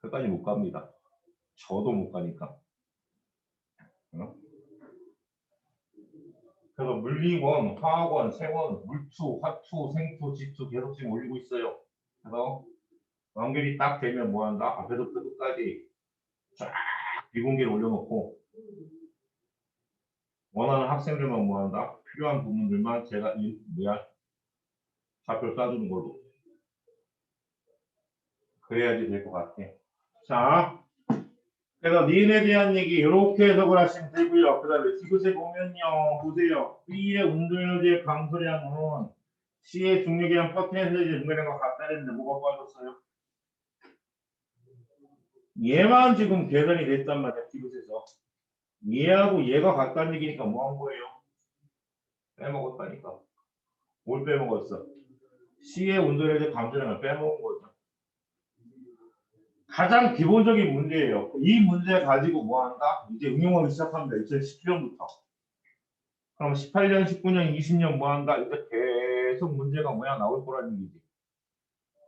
끝까지 못 갑니다. 저도 못 가니까. 어? 그래서 물리원, 화학원, 생원, 물투, 화투, 생투, 지투 계속 지금 올리고 있어요. 그래서 완결이 딱 되면 뭐 한다? 앞에서부터 끝까지 쫙 비공개를 올려놓고 원하는 학생들만 뭐한다? 필요한 부분들만 제가 좌표 쏴주는 걸로. 그래야지 될 것 같아. 자, 그래서 니은에 대한 얘기 이렇게 해석을 하시면 되고요. 그 다음에 디귿에 보면요. 보세요. B의 운동에너지의 감소량은 C의 중력이랑 퍼센테이지 분배량과 같다는데 뭐가 빠졌어요? 얘만 지금 계산이 됐단 말이야. 디귿에서. 얘하고 얘가 같다는 얘기니까 뭐 한 거예요? 빼먹었다니까. 뭘 빼먹었어? C의 운동에너지 감소량을 빼먹은 거죠. 가장 기본적인 문제예요. 이 문제 가지고 뭐 한다? 이제 응용하기 시작합니다. 2017년부터. 그럼 18년, 19년, 20년 뭐 한다? 이제 계속 문제가 뭐야 나올 거라는 얘기지.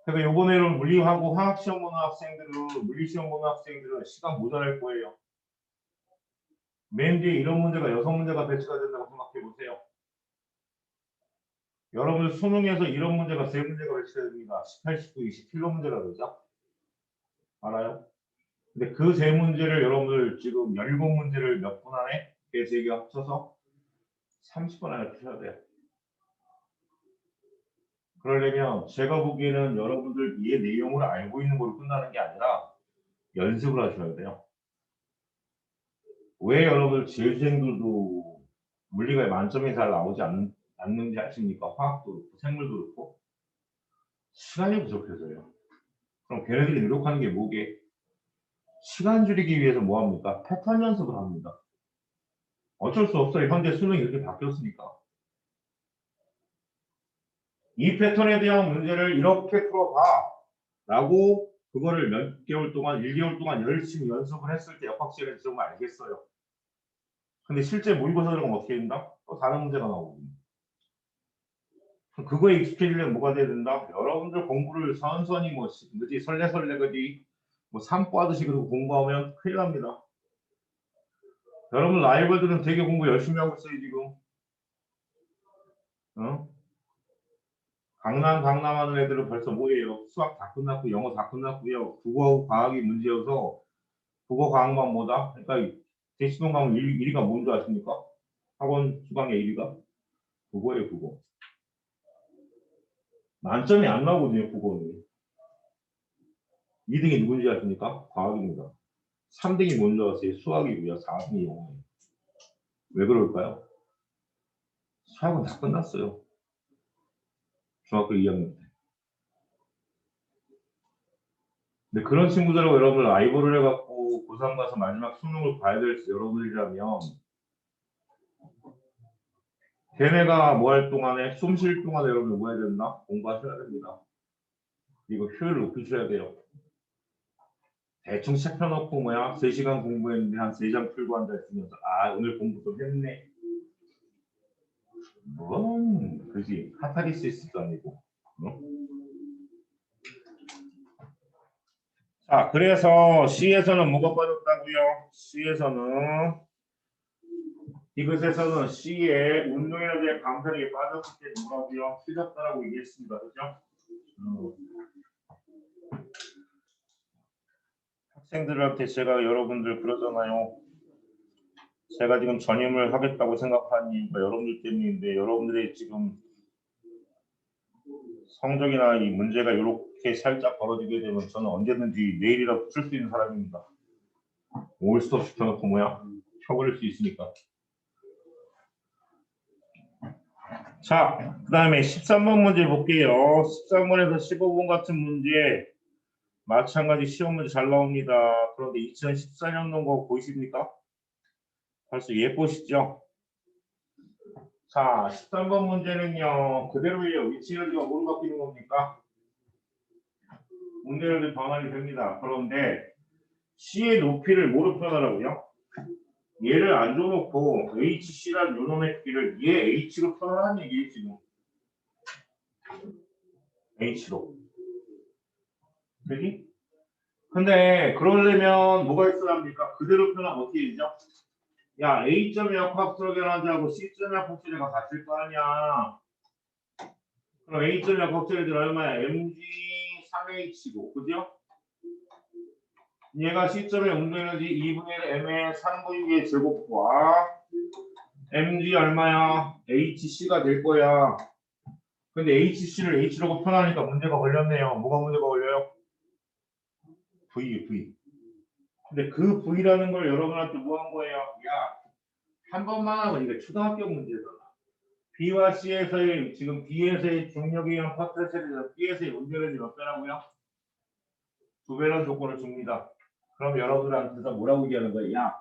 그러니까 요번에는 물리하고 화학 시험 보는 학생들은 물리 시험 보는 학생들은 시간 모자랄 거예요. 맨 뒤에 이런 문제가 6문제가 배치가 된다고 생각해 보세요. 여러분들 수능에서 이런 문제가 3문제가 배치가 됩니다. 18, 19, 20 필로 문제가 되죠. 알아요? 근데 그 3문제를 여러분들 지금 17문제를 몇 분 안에 3개 합쳐서 30분 안에 푸셔야 돼요. 그러려면 제가 보기에는 여러분들 이 내용을 알고 있는 걸로 끝나는 게 아니라 연습을 하셔야 돼요. 왜 여러분들 재수생들도 물리가 만점이 잘 나오지 않는지 아십니까? 화학도 그렇고 생물도 그렇고 시간이 부족해서요. 그럼 걔네들이 노력하는 게 뭐게? 시간 줄이기 위해서 뭐 합니까? 패턴 연습을 합니다. 어쩔 수 없어요. 현재 수능이 이렇게 바뀌었으니까. 이 패턴에 대한 문제를 이렇게 풀어봐 라고 그거를 몇 개월 동안 1개월 동안 열심히 연습을 했을 때 역학시간에 좀 알겠어요. 근데 실제 모의고사 들어가면 어떻게 된다? 또 다른 문제가 나오거든요. 그거에 익숙해지려면 뭐가 돼야 된다? 여러분들 공부를 선선히 뭐지 설레설레 그지 뭐 산보하듯이 그러고 공부하면 큰일 납니다. 여러분 라이벌들은 되게 공부 열심히 하고 있어요 지금. 어? 강남하는 애들은 벌써 뭐예요? 수학 다 끝났고 영어 다 끝났고요. 국어하고 과학이 문제여서 국어 과학만 뭐다? 그러니까 대치동 가면 1위가 뭔지 아십니까? 학원 수강의 1위가? 국어예요 국어. 만점이 안 나오거든요 국어는. 2등이 누군지 아십니까? 과학입니다. 3등이 뭔지 아세요? 수학이고요. 4등이 영어예요. 왜 그럴까요? 수학은 다 끝났어요. 중학교 2학년 때. 근데 그런 친구들하고 여러분들 라이벌을 해갖고 고3 가서 마지막 수능을 봐야 될 여러분이라면 걔네가 뭐 할 동안에 숨 쉴 동안에 여러분들 뭐 해야 된다? 공부하셔야 됩니다. 이거 효율을 높이셔야 돼요. 대충 책 펴놓고 뭐야 3시간 공부했는데 한 3장 풀고 앉아있으면서 아 오늘 공부 좀 했네. 뭔 그지 카타르시스도 아니고. 어? 자, 그래서 C에서는 뭐가 빠졌다고요? C에서는 디귿에서는 C의 운동에너지의 감소력이 빠졌을 때 뭐라고요? 틀렸다라고 얘기했습니다. 그죠? 학생들한테 제가 여러분들 그러잖아요. 제가 지금 전임을 하겠다고 생각하는 이유가 여러분들 때문인데 여러분들의 지금 성적이나 이 문제가 이렇게 살짝 벌어지게 되면 저는 언제든지 내일이라도 풀 수 있는 사람입니다. 올 수도 없이 켜놓고 뭐야? 켜버릴 수 있으니까. 자, 그 다음에 13번 문제 볼게요. 13번에서 15번 같은 문제 마찬가지 시험 문제 잘 나옵니다. 그런데 2014년도 거 보이십니까? 벌써 예쁘시죠? 자, 13번 문제는요. 그대로예요. 위치에너지가 뭐로 바뀌는 겁니까? 운동에너지 변환이 됩니다. 그런데 C의 높이를 뭐로 표현하라고요? 얘를 안 줘놓고 HC라는 요놈의 크기를 얘 H로 표현하는 얘기예요. 지금. H로. 그지? 근데 그러려면 뭐가 있어야 합니까? 그대로 표현하면 어떻게 되죠? 야, A점의 역학수로 변환자하고 C점의 역학수가 같을 거 아니야. 그럼 A점의 역학수는 얼마야? mg 3h고, 그죠? 얘가 C점의 운동에너지 2분의 1 m의 3분의 2의 제곱과 mg 얼마야? hc가 될 거야. 근데 hc를 h라고 표현하니까 문제가 걸렸네요. 뭐가 문제가 걸려요? v. 근데 그 v라는 걸 여러분한테 뭐 한 거예요? 야, 한 번만 하면 이게 초등학교 문제잖아. B와 C에서의 지금 B에서의 중력에 의한 파트레셀에서 B에서의 운전력이 몇 배라고요? 2배라는 조건을 줍니다. 그럼 여러분한테서 뭐라고 얘기하는 거예요? 야,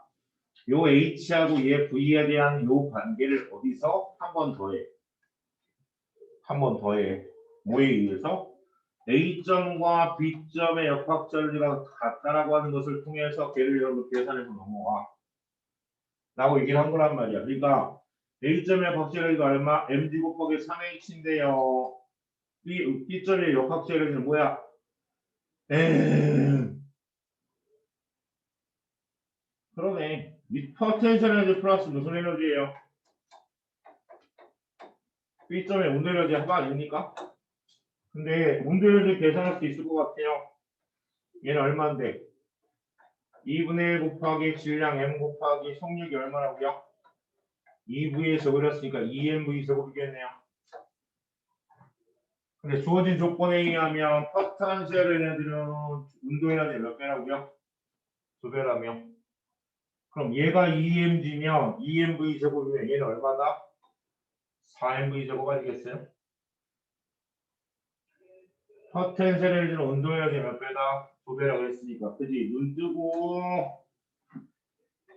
요 H하고 얘 V에 대한 요 관계를 어디서 한 번 더해. 한 번 더해. 뭐에 의해서? A점과 B점의 역학절리가 같다라고 하는 것을 통해서 걔를 여러분 계산해서 넘어와. 라고 얘기를 한 거란 말이야. 그러니까 A점의 역학절리가 얼마? mg 곱하기 3h인데요. B점의 역학절리는 뭐야? 그러네. 이 포텐셜 에너지 플러스 무슨 에너지예요? B점의 온도 에너지 합 아닙니까? 근데 온도 에너지 계산할 수 있을 것 같아요. 얘는 얼마인데? 2분의 1 곱하기 질량 m 곱하기 속력이 얼마라고요? 2V에서 그렸으니까 2mv 제곱이겠네요. 근데 주어진 조건에 의하면 포텐셜 에너지는 운도 에너지 몇 배라고요? 2배라며. 그럼 얘가 2mg면 2mv 제곱이면 얘는 얼마다? 4mv 제곱 아니겠어요? 포텐셜 에너지는 운도 에너지 몇 배다? 2배라고 했으니까. 그지? 눈 뜨고.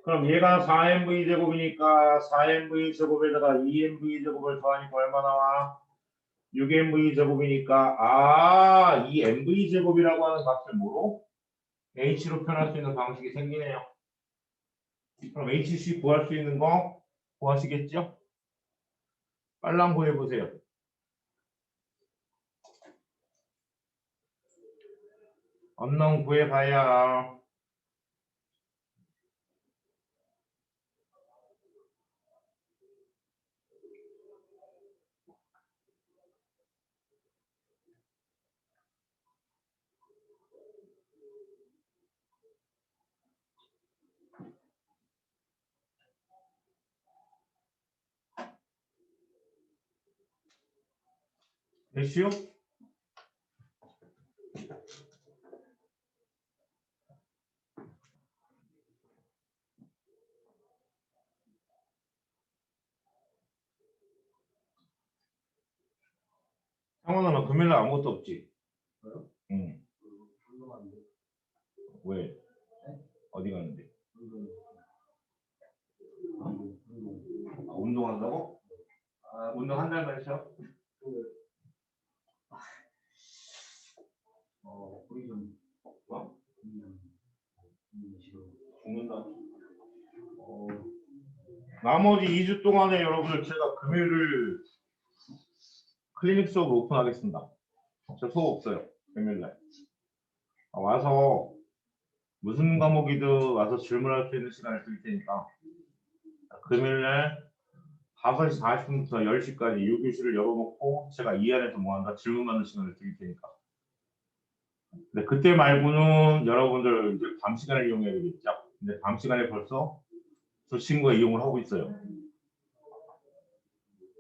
그럼 얘가 4mv 제곱이니까 4mv 제곱에다가 2mv 제곱을 더하니까 얼마 나와? 6mv 제곱이니까 이 mv 제곱이라고 하는 값을 뭐로? h로 표현할 수 있는 방식이 생기네요. 그럼 hc 구할 수 있는 거 구하시겠죠? 빨랑 구해보세요. 언능 구해봐야. 됐슈? 상원아 금요일날 아무것도 없지? 저요? 응. 운동하는데. 왜? 네? 어디 가는데? 운동. 운동한다고? 운동한다는 말이죠? 우리 좀 뭐? 싫어. 죽는다. 나머지 2주 동안에 여러분들 제가 금요일을 클리닉 수업을 오픈하겠습니다. 저 수업 없어요. 금요일날. 와서 무슨 과목이든 와서 질문할 수 있는 시간을 드릴 테니까 금요일날 5시 40분부터 10시까지 6교시를 열어놓고 제가 이 안에서 뭐한다? 질문 받는 시간을 드릴 테니까. 근데 그때 말고는 여러분들 이제 밤 시간을 이용해야 되겠죠. 근데 밤 시간에 벌써 저 친구가 이용을 하고 있어요.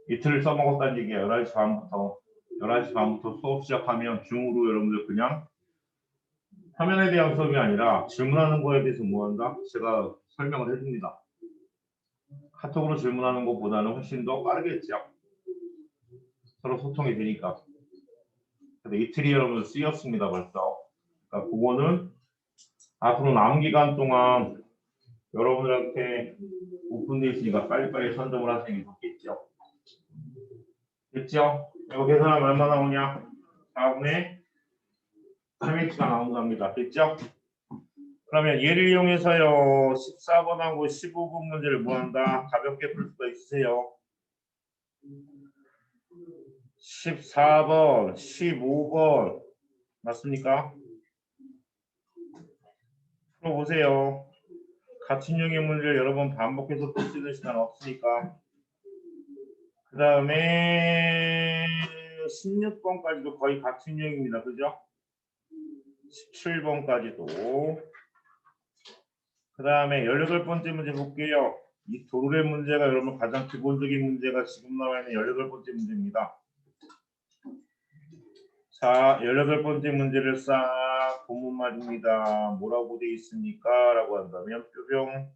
이틀을 써먹었다는 얘기야. 11시 반부터 수업 시작하면 중으로 여러분들 그냥 화면에 대한 수업이 아니라 질문하는 거에 대해서 뭐 한다? 제가 설명을 해줍니다. 카톡으로 질문하는 것보다는 훨씬 더 빠르겠죠. 서로 소통이 되니까. 근데 이틀이 여러분 쓰였습니다 벌써. 그러니까 그거는 앞으로 남은 기간 동안 여러분들한테 오픈되어 있으니까 빨리빨리 선점을 하시는 게 좋겠죠. 됐죠? 이거 계산하면 얼마 나오냐? 4분의 3h가 나온답니다. 됐죠? 그러면 얘를 이용해서요 14번하고 15번 문제를 뭐한다? 가볍게 풀 수가 있으세요. 14번, 15번 맞습니까? 풀어보세요. 같은 유형의 문제를 여러 번 반복해서 풀 수 있는 시간 없으니까. 그 다음에 16번까지도 거의 같은 유형입니다. 그죠? 17번까지도. 그 다음에 18번째 문제 볼게요. 이 도르의 문제가 여러분 가장 기본적인 문제가 지금 나와 있는 18번째 문제입니다. 자, 18번째 문제를 싹 보면 말입니다. 뭐라고 돼 있습니까? 라고 한다면 뾰병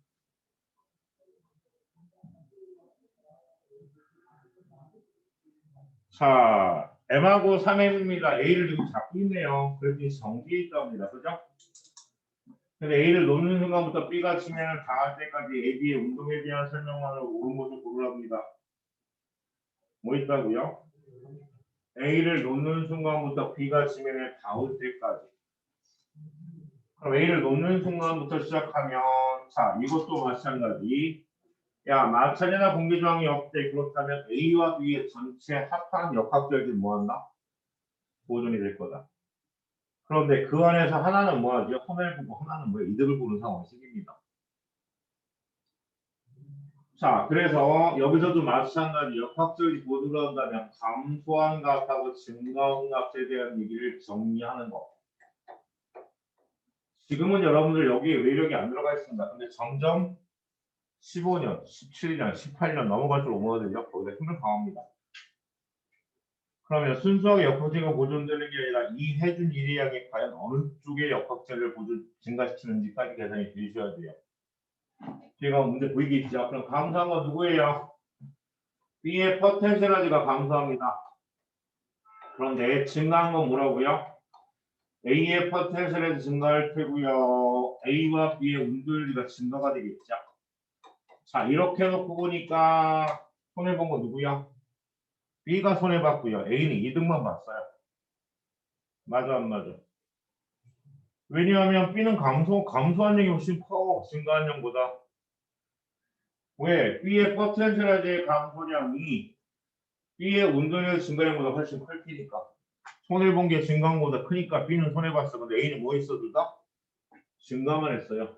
자, M하고 3M입니다. A를 지금 잡고 있네요. 그래서 이 정비에 있답니다. 그죠? 근데 A를 놓는 순간부터 B가 치면을 닿을 때까지 A, B의 운동에 대한 설명만을 옳은 것을 고르랍니다. 뭐 있다고요? A를 놓는 순간부터 B가 지면에 닿을 때까지. 그럼 A를 놓는 순간부터 시작하면 자, 이것도 마찬가지. 야, 마찰이나 공개 저항이 없대. 그렇다면 A와 B의 전체 합한 역학절이 뭐한다? 보존이 될 거다. 그런데 그 안에서 하나는 뭐하죠? 손해를 보고 하나는 뭐 이득을 보는 상황이 생깁니다. 자, 그래서 여기서도 마찬가지 역학적이 보조를 한다면 감소한 값하고 증가한 값에 대한 얘기를 정리하는 거. 지금은 여러분들 여기에 외력이 안 들어가 있습니다. 근데 점점 15년, 17년, 18년 넘어갈수록 뭐가 되죠? 거기다 힘을 강합니다. 그러면 순수하게 역학제가 보존되는 게 아니라 이 해준 일의 양이 과연 어느 쪽의 역학제를 증가시키는지까지 계산이 되셔야 돼요. 제가 문제 보이겠죠? 그럼 감소한 건 누구예요? B의 포텐셜라지가 감소합니다. 그런데 증가한 건 뭐라고요? A의 포텐셜에서 증가할 테고요. A와 B의 운동률이 증가가 되겠죠. 자, 이렇게 놓고 보니까 손해본 건 누구야? B가 손해봤고요. A는 이득만 봤어요. 맞아, 안 맞아? 왜냐하면 B는 감소한 양이 훨씬 커. 증가한 양보다. 왜? B의 포텐셜라지의 감소량이 B의 운동률 증가량보다 훨씬 클 테니까. 손해본 게 증가한 것보다 크니까 B는 손해봤어. 근데 A는 뭐 했어, 둘 다? 증가만 했어요.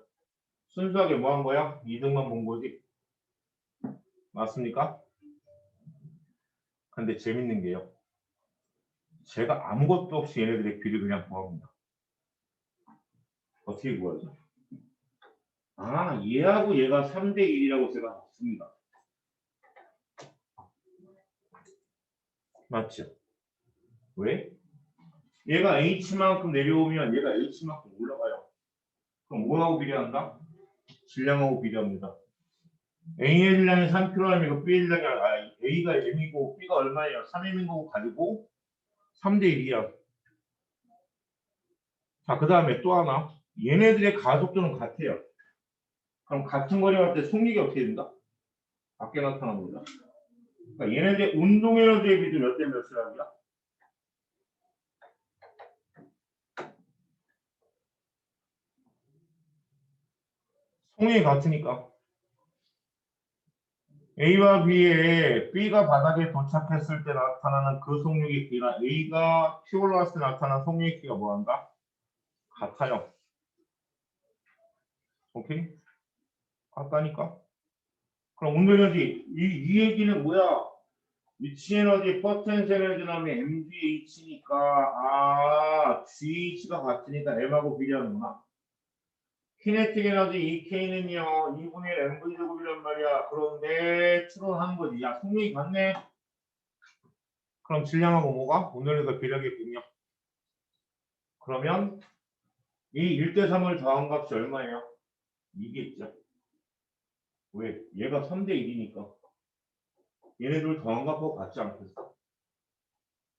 순수하게 뭐 한 거야? 이득만 본 거지. 맞습니까? 근데 재밌는 게요. 제가 아무것도 없이 얘네들의 비를 그냥 구합니다. 어떻게 구하죠? 아, 얘하고 얘가 3대 1이라고 제가 봤습니다. 맞죠? 왜? 얘가 H만큼 내려오면 얘가 H만큼 올라가요. 그럼 뭐하고 비례한다? 질량하고 비례합니다. A의 질량이 3kg이면 이거 B의 질량이 A가 M이고 B가 얼마예요? 3M인 거고 가지고 3대 1이야. 자, 그 다음에 또 하나. 얘네들의 가속도는 같아요. 그럼 같은 거리 갈 때 속력이 어떻게 된다? 밖에 나타납니다. 그러니까 얘네들 운동 에너지에 비도 몇 대 몇이랍니다. 속력이 같으니까. A와 B에 B가 바닥에 도착했을 때 나타나는 그 속력의 키가 A가 피 올라왔을 때 나타나는 속력의 키가 뭐한가? 같아요. 오케이? 같다니까? 그럼 운동 에너지 이 얘기는 뭐야? 위치 에너지 포텐셜 에너지라면 MGH니까 GH가 같으니까 M하고 비례하는구나. 키네틱 에너지 EK는요 2분의 1 mv 제곱이란 말이야. 그런데 추론하는 거지. 야, 속력이 같네. 그럼 질량하고 뭐가? 오늘에서 비례하겠군요. 그러면 이 1대3을 더한 값이 얼마예요? 이겠죠. 왜? 얘가 3대 1이니까. 얘네들 더한 값하고 같지 않겠어?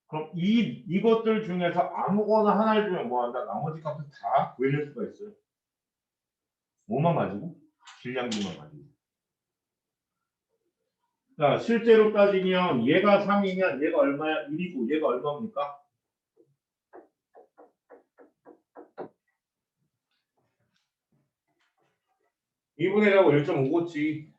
그럼 이것들 중에서 아무거나 하나를 주면 뭐한다? 나머지 값을 다 구해낼 수가 있어요. 뭐만 가지고? 질량비만 가지고. 자, 실제로 따지면 얘가 3이면 얘가 얼마야? 1이고 얘가 얼마입니까? 2분의 1하고 1.5겠지.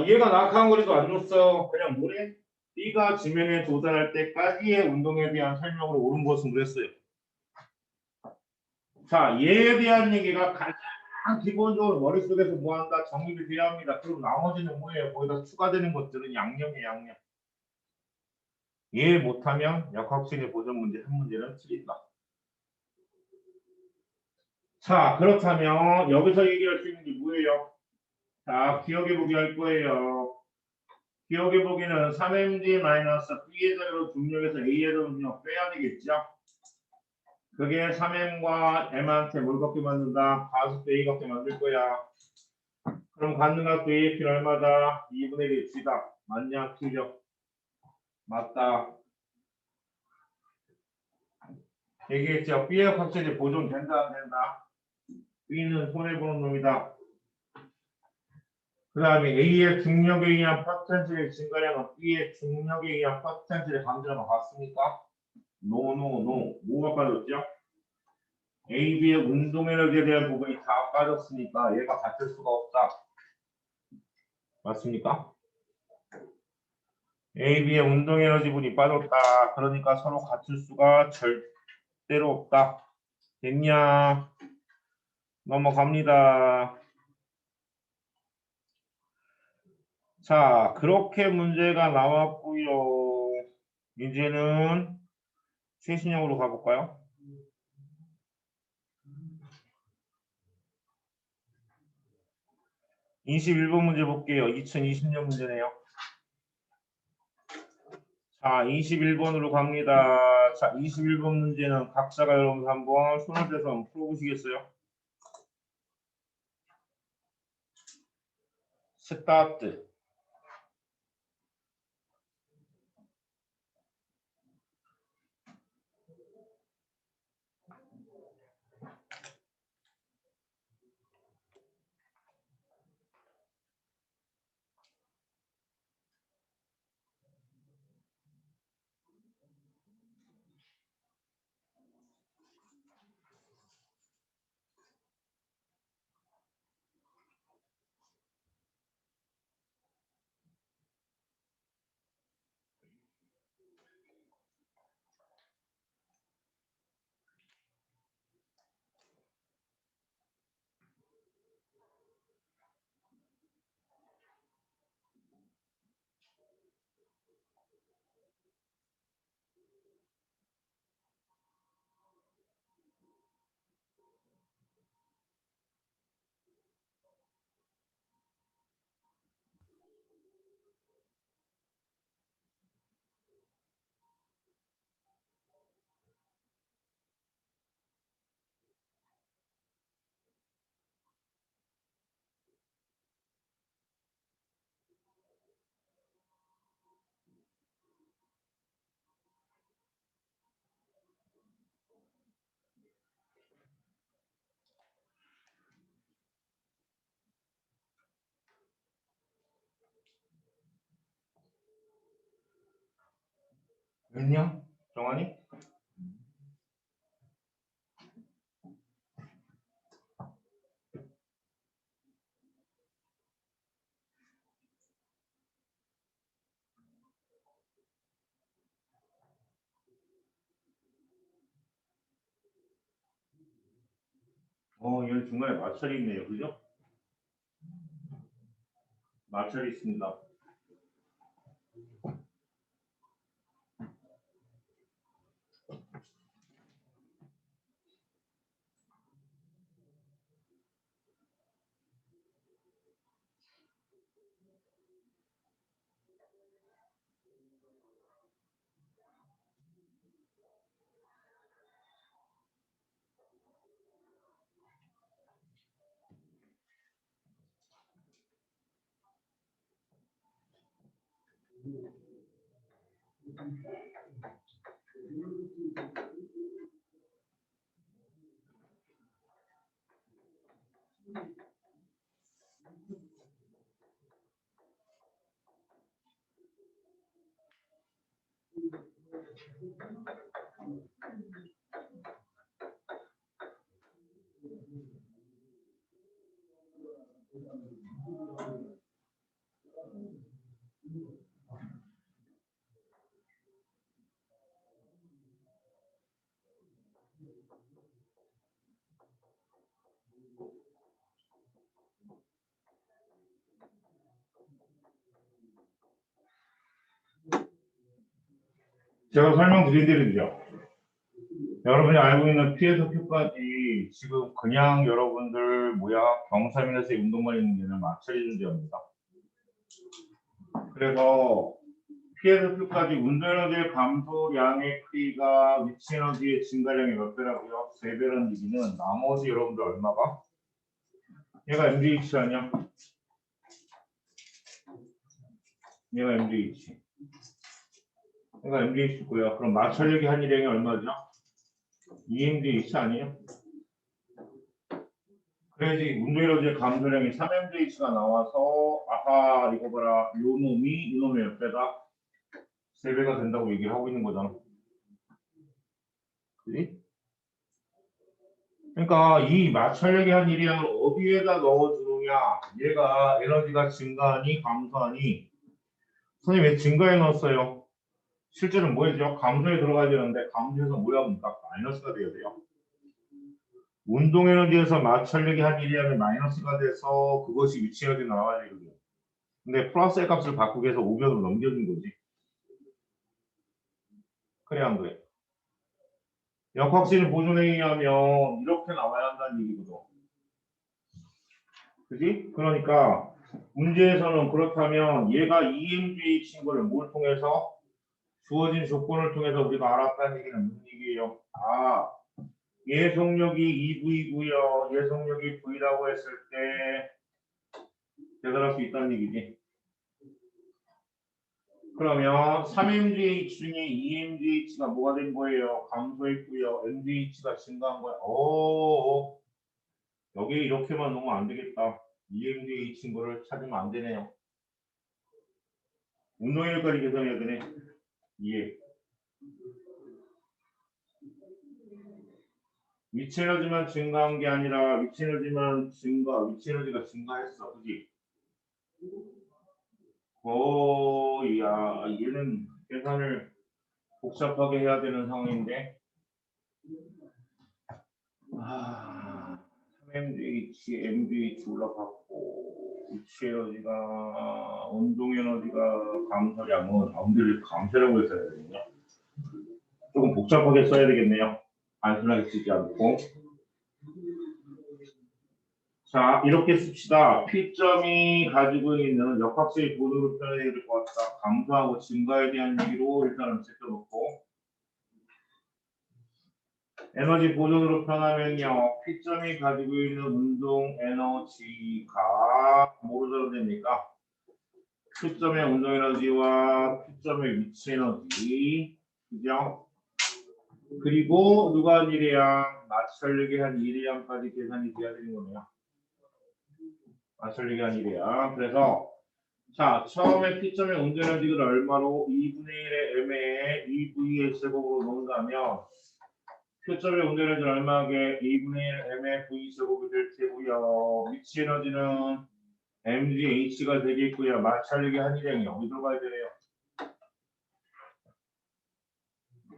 얘가 낙하한 거리도 안 줬어. 그냥 뭐래? B가 지면에 도달할 때까지의 운동에 대한 설명으로 옳은 것은 그랬어요. 자, 얘에 대한 얘기가 가장 기본적으로 머릿속에서 뭐한다? 정립이 돼야 합니다. 그럼 나머지는 뭐예요? 거기다 추가되는 것들은 양념이에요, 양념. 이해 못하면 역학생의 보존 문제 한 문제는 틀린다. 자, 그렇다면 여기서 얘기할 수 있는 게 뭐예요? 자, 기억해보기 할 거예요. 기억해보기는 3mg 마이너스 B의 자리로 중력에서 A의 자리로 빼야 되겠죠? 그게 3m과 M한테 뭘 갖게 만든다? 가속도 A 갖게 만들 거야. 그럼 가능각도 AP는 얼마다? 2분의 1이 G다. 맞냐? 틀려? 맞다. 얘기했죠? B의 확실히 보존된다 안 된다? B는 손해보는 놈이다. 그 다음에 A의 중력에 의한 포텐셜의 증가량은 B의 중력에 의한 포텐셜의 감소랑 같습니까? 노. 뭐가 빠졌죠? A, B의 운동 에너지에 대한 부분이 다 빠졌으니까 얘가 같을 수가 없다. 맞습니까? A, B의 운동 에너지 분이 빠졌다. 그러니까 서로 같을 수가 절대로 없다. 됐냐? 넘어갑니다. 자, 그렇게 문제가 나왔고요. 이제는 최신형으로 가볼까요? 21번 문제 볼게요. 2020년 문제네요. 자, 21번으로 갑니다. 자, 21번 문제는 각자가 여러분 한번 손을 대서 한번 풀어보시겠어요? 스타트. 됐냐? 정환이? 얘는 중간에 마찰이 있네요. 그죠? 마찰이 있습니다. 제가 설명드린 대로요. 여러분이 알고 있는 P에서 Q까지 지금 그냥 여러분들 경사-의 운동만 있는 게 아니라 마찰이 존재합니다. 그래서 P에서 Q까지 운동 에너지의 감소량의 크기가 위치 에너지의 증가량의 몇 배라고요? 3배라는 얘기는 나머지 여러분들 얼마가? 얘가 MGH 아니야? 얘가 MGH. 얘가 MGH고요. 그럼 마찰력이 한 일량이 얼마죠? EMGH 아니에요? 그래야지 운동 에너지의 감소량이 3MGH가 나와서 아하 이거 봐라 요 놈이 이놈의 몇 배다? 3배가 된다고 얘기를 하고 있는 거잖아. 그지? 그러니까 이 마찰력이 한 일량을 어디에다 넣어주느냐? 얘가 에너지가 증가하니 감소하니 선생님 왜 증가에 넣었어요? 실제는 뭐였죠? 감소에 들어가야 되는데 감소에서 뭐야 합니까? 마이너스가 돼야 돼요. 운동 에너지에서 마찰력이 한 일량이 마이너스가 돼서 그것이 위치 에너지 나와야 되거든요. 근데 플러스의 값을 바꾸기 위해서 우변으로 넘겨준 거지. 그래 안 그래? 역학실 보존에 의하면 이렇게 나와야 한다는 얘기거든. 그지? 그러니까 문제에서는 그렇다면 얘가 EMGH인 거를 뭘 통해서? 주어진 조건을 통해서 우리가 알았다는 얘기는 무슨 얘기예요? 아, 얘 속력이 EV고요. 얘 속력이 V라고 했을 때 대단할 수 있다는 얘기지. 그러면 3MGH 중에 2MGH가 뭐가 된 거예요? 감소했고요. MGH가 증가한 거예요. 오, 여기 이렇게만 놓으면 안 되겠다. EMGH인 거를 찾으면 안 되네요. 운동에너지까지 계산해야 되네. 예. 위치 에너지만 증가한 게 아니라 위치 에너지가 증가했어. 그지? 야, 얘는 계산을 복잡하게 해야 되는 상황인데. 3MGH, MGH 올라갔고, 위치 에너지가, 운동 에너지가 감소량은 가운데를 감소라고 해서 해야 되거든요. 조금 복잡하게 써야 되겠네요. 단순하게 쓰지 않고. 자, 이렇게 씁시다. P점이 가지고 있는 역학적인 보도로 표현해야 될 것 같다. 감소하고 증가에 대한 얘기로 일단은 제껴놓고. 에너지 보존으로 표현하면요. P점이 가지고 있는 운동 에너지가 뭐로 됩니까? Q점의 운동 에너지와 Q점의 위치 에너지. 그죠? 그리고 누가 한 일이야? 마찰력이 한 1이양까지 계산이 돼야 되는 거네요. 마찰력이 한 1이야. 그래서 자, 처음에 P점의 운동 에너지를 얼마로 2분의 1의 M에 2V의 제곱으로 놓는다면 Q점의 운동 에너지는 얼마게 2분의 1 M의 V 제곱이 될 테고요. 위치 에너지는 MGH가 되겠고요. 마찰력이 한 일량이 어디 들어가야 되네요.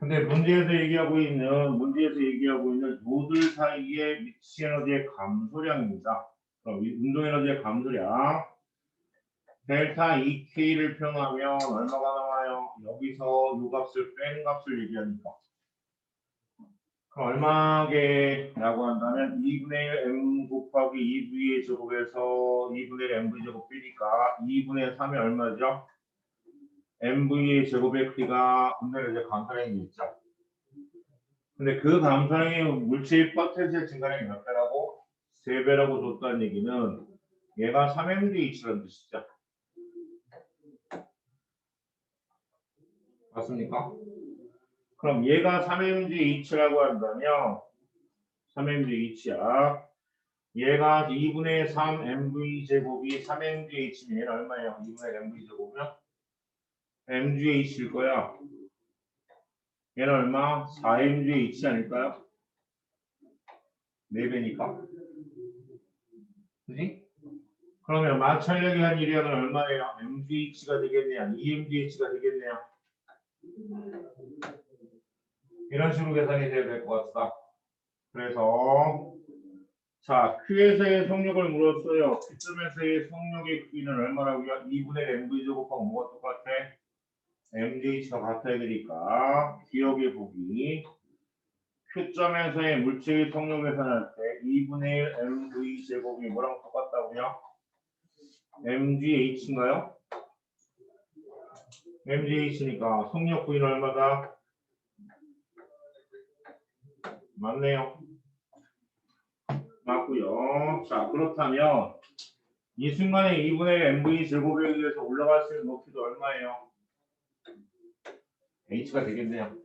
근데 문제에서 얘기하고 있는 노들 사이의 위치 에너지의 감소량입니다. 운동 에너지의 감소량 델타 EK를 표현하면 얼마가 나와요? 여기서 요 값을 뺀 값을 얘기하니까 그럼 얼마게 라고 한다면 2분의 1 M 곱하기 2V의 제곱에서 2분의 1 MV 제곱 빼니까 2분의 3이 얼마죠? MV의 제곱의 크기가 분명히 이제 감소량이 있죠. 근데 그 감소량이 물질 포텐셜 증가량이 몇 배라고? 3배라고 줬다는 얘기는 얘가 3MDH라는 뜻이죠. 맞습니까? 그럼 얘가 3MGH라고 한다면 3MGH야. 얘가 2분의 3 MV 제곱이 3MGH면 얘는 얼마예요? 2분의 MV 제곱이면 MGH일 거야. 얘는 얼마? 4MGH 아닐까요? 4배니까. 그지? 그러면 마찰력이 한 일량은 얼마예요? MGH가 되겠네요? EMGH가 되겠네요? 이런 식으로 계산이 돼야 될 것 같다. 그래서 자, Q에서의 속력을 물었어요. Q점에서의 속력의 크기는 얼마라고요? 2분의 MV 제곱하고 뭐가 똑같아? MGH가 같아야 되니까 기억해 보기. Q점에서의 물체의 속력 계산할 때 2분의 1 mv 제곱이 뭐랑 똑같다고요? mgh인가요? mgh니까 속력 V는 얼마다? 맞네요. 맞고요. 자, 그렇다면 이 순간에 2분의 1 mv 제곱에 의해서 올라갈 수 있는 높이도 얼마예요? h가 되겠네요.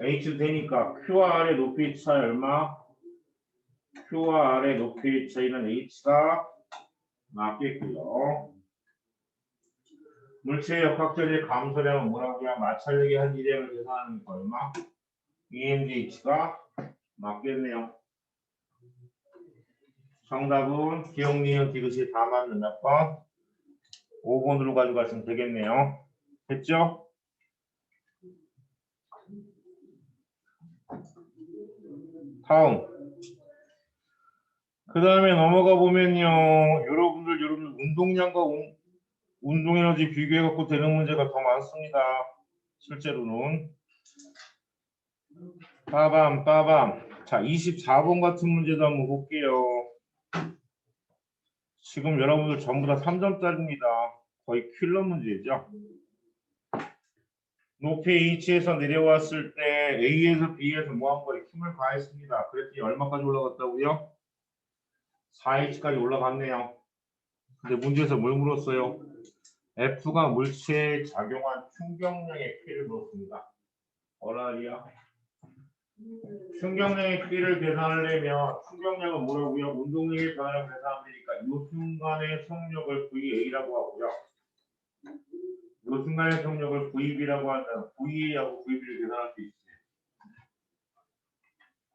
h도 되니까 q와 r의 높이 차이 얼마? q와 r의 높이 차이는 h가 맞겠고요. 물체의 역학적인 감소량은 뭐라고요? 마찰력의 한 이량을 계산하는 거 얼마? EMGH가 맞겠네요. 정답은 기억, 니은, 디귿이 다 맞는 몇 번? 5번으로 가져가시면 되겠네요. 됐죠? 다음. 그 다음에 넘어가 보면요. 여러분들 운동량과 운동에너지 비교해갖고 되는 문제가 더 많습니다. 실제로는. 빠밤. 자, 24번 같은 문제도 한번 볼게요. 지금 여러분들 전부 다 3점짜리입니다. 거의 킬러 문제죠. 높이 H에서 내려왔을 때 A에서 B에서 뭐한 거에 힘을 가했습니다. 그랬더니 얼마까지 올라갔다고요? 4H까지 올라갔네요. 근데 문제에서 뭘 물었어요? F가 물체에 작용한 충격량의 P를 물었습니다. 어라리야. 충격량의 P를 계산하려면 충격량은 뭐라고요? 운동량의 변화를 계산하면 되니까 이 순간의 속력을 VA라고 하고요. 이 순간의 속력을 VB라고 한다면 VA하고 VB를 계산할 수 있어요.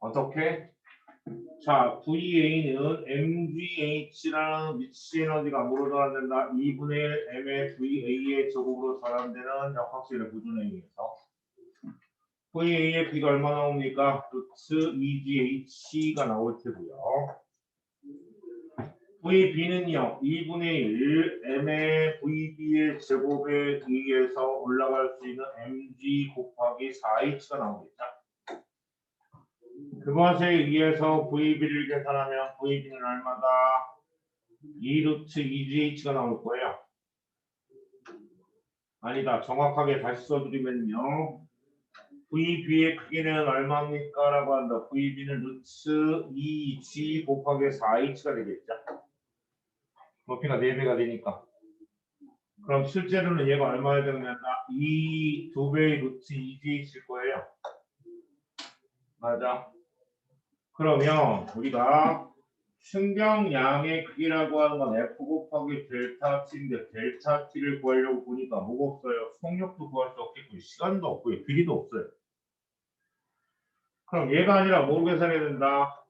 어떻게? 자, VA는 MGH라는 미치 에너지가 뭐로 전환된다? 2분의 1 M의 VA의 제곱으로 전환되는 역학식의 구조에 의해서 VA의 B가 얼마 나옵니까? 루트 2GH가 나올 테고요. VB는요, 2분의 1 M의 VB의 제곱에 의해서 올라갈 수 있는 MG 곱하기 4H가 나오겠죠. 그것에 의해서 VB를 계산하면 VB는 얼마다? 2루트 2GH가 나올 거예요. 아니다. 정확하게 다시 써드리면요. VB의 크기는 얼마입니까? 라고 한다. VB는 루트 2G 곱하기 4H가 되겠죠. 높이가 4배가 되니까. 그럼 실제로는 얘가 얼마나 되느냐? 이 2배의 루트 2GH일 거예요. 맞아. 그러면 우리가 충격량의 크기라고 하는 건 F 곱하기 델타 T인데 델타 T를 구하려고 보니까 뭐가 없어요? 속력도 구할 수 없겠고 시간도 없고요. 길이도 없어요. 그럼 얘가 아니라 뭘 계산해야 된다?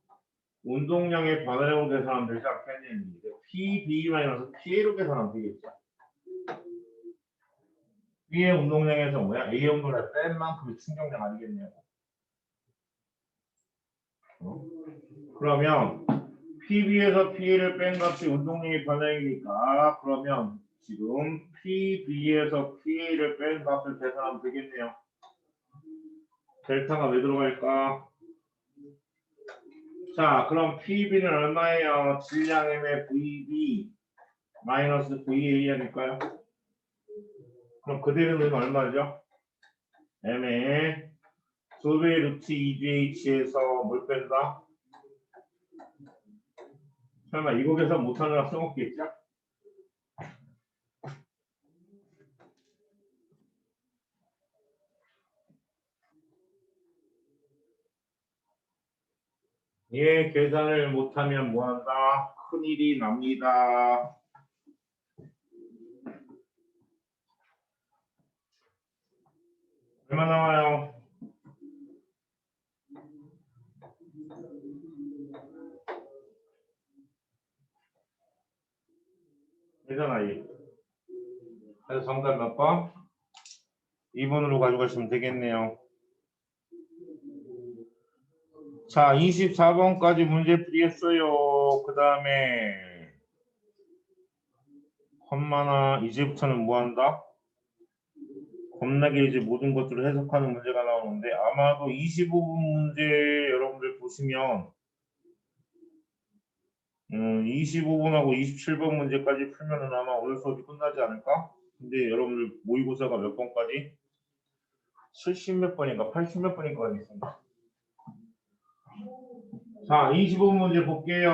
운동량의 변화량을 계산하면 되지 않겠니? PB-PA로 계산하면 되겠죠. B의 운동량에서 뭐야? A의 운동량을 뺀 만큼의 충격량 아니겠냐고. 그러면 PB에서 PA를 뺀 값이 운동량의 변화량이니까 그러면 지금 PB에서 PA를 뺀 값을 계산하면 되겠네요. 델타가 왜 들어갈까? 자, 그럼 PB는 얼마예요? 질량 M의 VB 마이너스 VA 아닐까요? 그럼 그대로 넣으면 얼마죠? M의 2배 루트 2GH에서 뭘 뺀다? 설마 이거 계산 못하느라 써먹겠죠? 예, 계산을 못하면 뭐한다? 큰일이 납니다. 얼마 나와요? 계산하기. 그래서 정답 몇 번? 2번으로 가져가시면 되겠네요. 자, 24번까지 문제 풀이했어요. 그 다음에 컴마나 이제부터는 뭐 한다? 겁나게 이제 모든 것들을 해석하는 문제가 나오는데 아마도 25분 문제 여러분들 보시면 25분하고 27번 문제까지 풀면은 아마 오늘 수업이 끝나지 않을까? 근데 여러분들 모의고사가 몇 번까지? 70 몇 번인가 80 몇 번인가 있습니다. 자, 25분 문제 볼게요.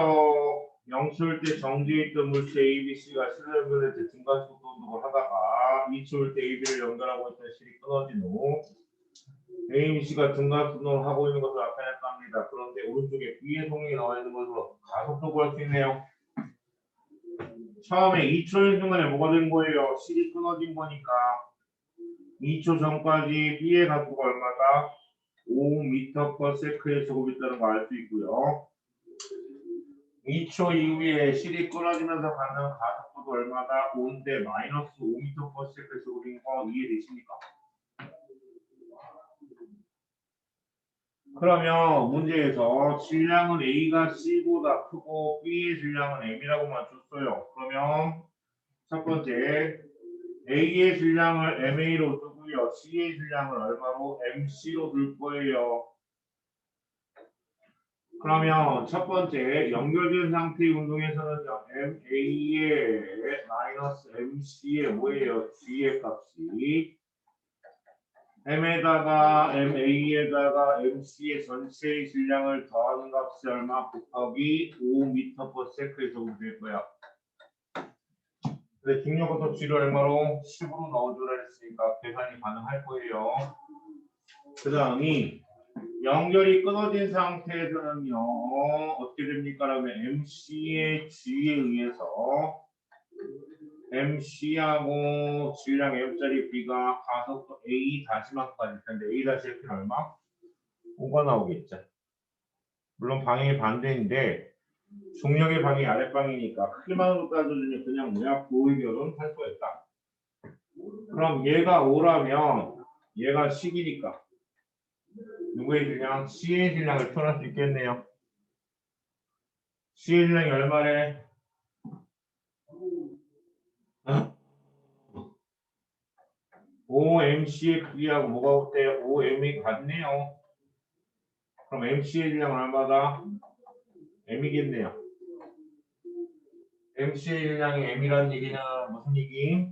영초일 때 정지해 있던 물체 ABC가 실로 연결될 때 중간속도 운동을 하다가 2초일 때 AB를 연결하고 있던 실이 끊어진 후 ABC가 중간속도를 하고 있는 것을 나타냈다 합니다. 그런데 오른쪽에 B의 송이 나와 있는 것으로 가속도 구할 수 있네요. 처음에 2초의 순간에 뭐가 된 거예요? 실이 끊어진 거니까 2초 전까지 B의 각도가 얼마다? 5m/s의 제곱이 있다는 거 알 수 있고요. 2초 이후에 실이 끊어지면서 가는 가속도도 얼마다? 5인데 마이너스 5m/s의 제곱인 거 이해되십니까? 그러면 문제에서 질량은 A가 C보다 크고 B의 질량은 M이라고만 줬어요. 그러면 첫 번째 A의 질량을 MA로 두고요. C의 질량을 얼마로? MC로 둘 거예요. 그러면 첫 번째 연결된 상태의 운동에서는요. MA의 마이너스 MC의 뭐예요? G의 값이 M에다가 MA에다가 MC의 전체의 질량을 더하는 값이 얼마? 곱하기 5m/s의 제곱이 될 거야. 근데 중력부터 G를 얼마로? 10으로 넣어주라 했으니까 계산이 가능할 거예요. 그 다음이 연결이 끊어진 상태에서는요. 어떻게 됩니까? 그러면 MC의 G에 의해서 MC하고 질량 M짜리 B가 가속도 A 다시만까지 텐데 A 다시 F는 얼마? 5가 나오겠죠. 물론 방향이 반대인데 중력의 방향이 아랫방이니까 크기만으로 따져주면 그냥 뭐야? 고의별은 할 수 있다. 그럼 얘가 5라면 얘가 10이니까 누구의 질량? C의 질량을 표현할 수 있겠네요. C의 질량이 얼마래? 5MC의 크기하고 뭐가 같대요? 5M이 같네요. 그럼 MC의 질량은 얼마다? M이겠네요. MC의 질량이 M이라는 얘기는 무슨 얘기?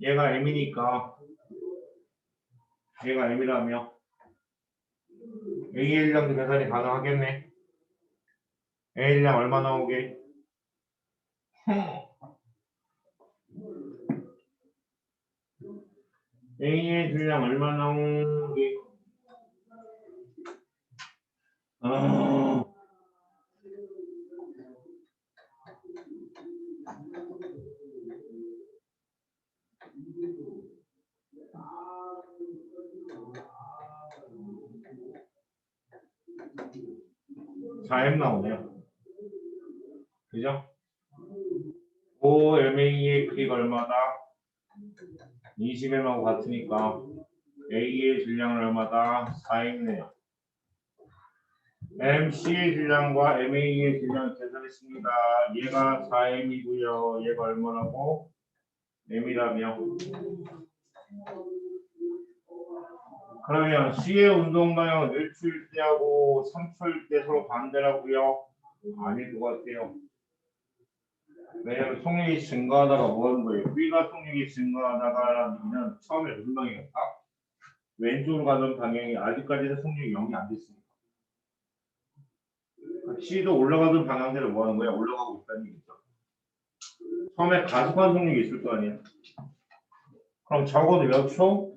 얘가 M이니까 얘가 M이라며 A의 질량도 계산이 가능하겠네. A의 질량 얼마 나오게? A의 질량 얼마 나오게? 자 M 나오네요. 그죠? 5MA의 크기가 얼마다? 20M하고 같으니까 A의 질량은 얼마다? 4M이네요. MC의 질량과 MA의 질량을 계산했습니다. 얘가 4M이고요. 얘가 얼마라고? M이라며. 그러면 C의 운동 방향은 1초일 때하고 3초일 때 서로 반대라고요? 아닐 것 같아요. 왜냐면 속력이 증가하다가 뭐 하는 거예요? B가 속력이 증가하다가라는 얘기는 처음에 무슨 방향이었다? 왼쪽으로 가던 방향이 아직까지는 속력이 0이 안 됐으니까. C도 올라가던 방향대로 뭐 하는 거야? 올라가고 있다는 얘기죠. 처음에 가속한 속력이 있을 거 아니에요? 그럼 적어도 몇 초?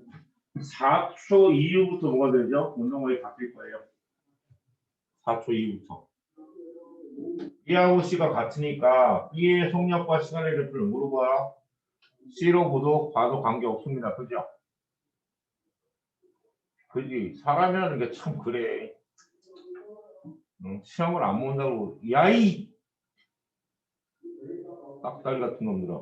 4초 이후부터 뭐가 되죠? 운동량이 바뀔 거예요. 4초 이후부터. B하고 C가 같으니까 B의 속력과 시간의 그래프를 물어봐. C로 봐도 관계 없습니다. 그죠? 그지? 사람이라는 게 참 그래. 시험을 안 본다고 야이 딱다리 같은 놈들아.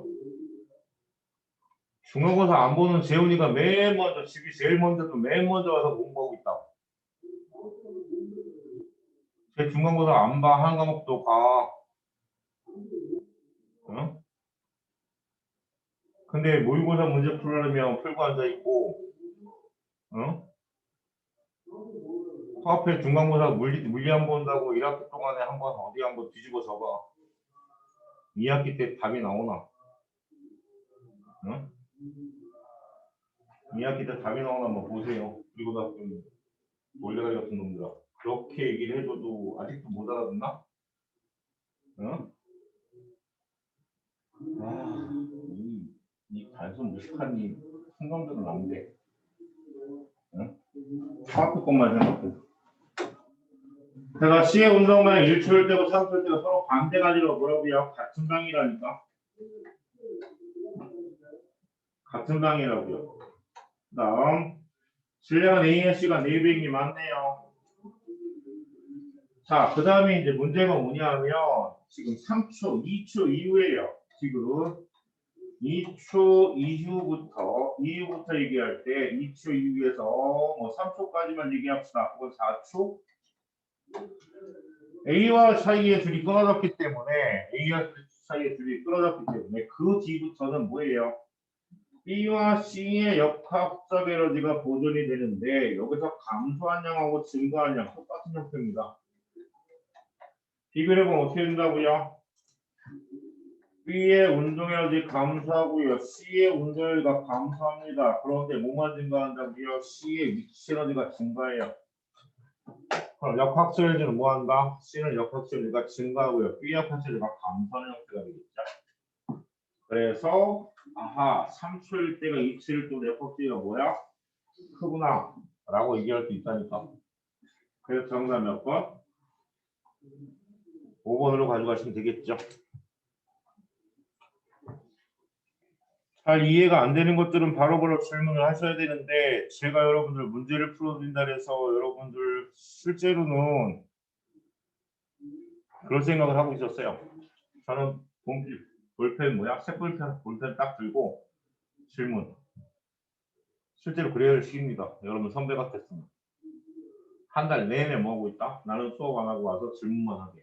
중간고사 안 보는 재훈이가 맨 먼저 집이 제일 먼저도 맨 먼저 와서 공부하고 있다. 제 중간고사 안 봐. 한 과목도 가. 응? 근데 모의고사 문제 풀려면 풀고 앉아있고, 어? 화합회 중간고사 물리안 본다고 1학기 동안에 한번 어디 한번 뒤집어 써봐. 2학기 때 답이 나오나? 어? 2학기 때 답이 나오나 한번 보세요. 그리고 나 좀 몰래가리 같은 놈들아. 그렇게 얘기를 해줘도 아직도 못 알아듣나? 어? 이 단순 무식한 이 순간들은 안 돼. 응? 화학회 것만 생각해. 제가 C의 운동만 1초일 때고 3초일 때가 서로 반대가지고 뭐라고요? 같은 방이라니까. 같은 방이라고요. 그 다음 질량은 ANC가 4배이 맞네요. 자, 그 다음에 이제 문제가 뭐냐면 지금 3초, 2초 이후에요. 지금 2초 이후부터 얘기할 때 2초 이후에서 뭐 3초까지만 얘기합시다. 그건 4초. A와 사이의 줄이 끊어졌기 때문에 그 뒤부터는 뭐예요? B와 C의 역학적 에너지가 보존이 되는데 여기서 감소한 양하고 증가한 양 똑같은 형태입니다. 비교해보면 어떻게 된다고요? B의 운동 에너지 감소하고요. C의 운동 에너지가 감소합니다. 그런데 뭐만 증가한다고요? C의 위치 에너지가 증가해요. 그럼 역학적 에너지는 뭐한다? C는 역학적 에너지가 증가하고요. B의 역학적 에너지가 감소하는 형태가 되겠죠. 그래서 3초일 때가 2초일 때보다 역학적이가 뭐야? 크구나 라고 얘기할 수 있다니까. 그래서 정답 몇 번? 5번으로 가져가시면 되겠죠. 잘 이해가 안 되는 것들은 바로바로 질문을 하셔야 되는데 제가 여러분들 문제를 풀어드린다 해서 여러분들 실제로는 그럴 생각을 하고 있었어요. 저는 볼펜 볼펜 딱 들고 질문 실제로 그래야 식입니다. 여러분 선배 같았습니다. 한 달 내내 뭐 하고 있다? 나는 수업 안 하고 와서 질문만 하게.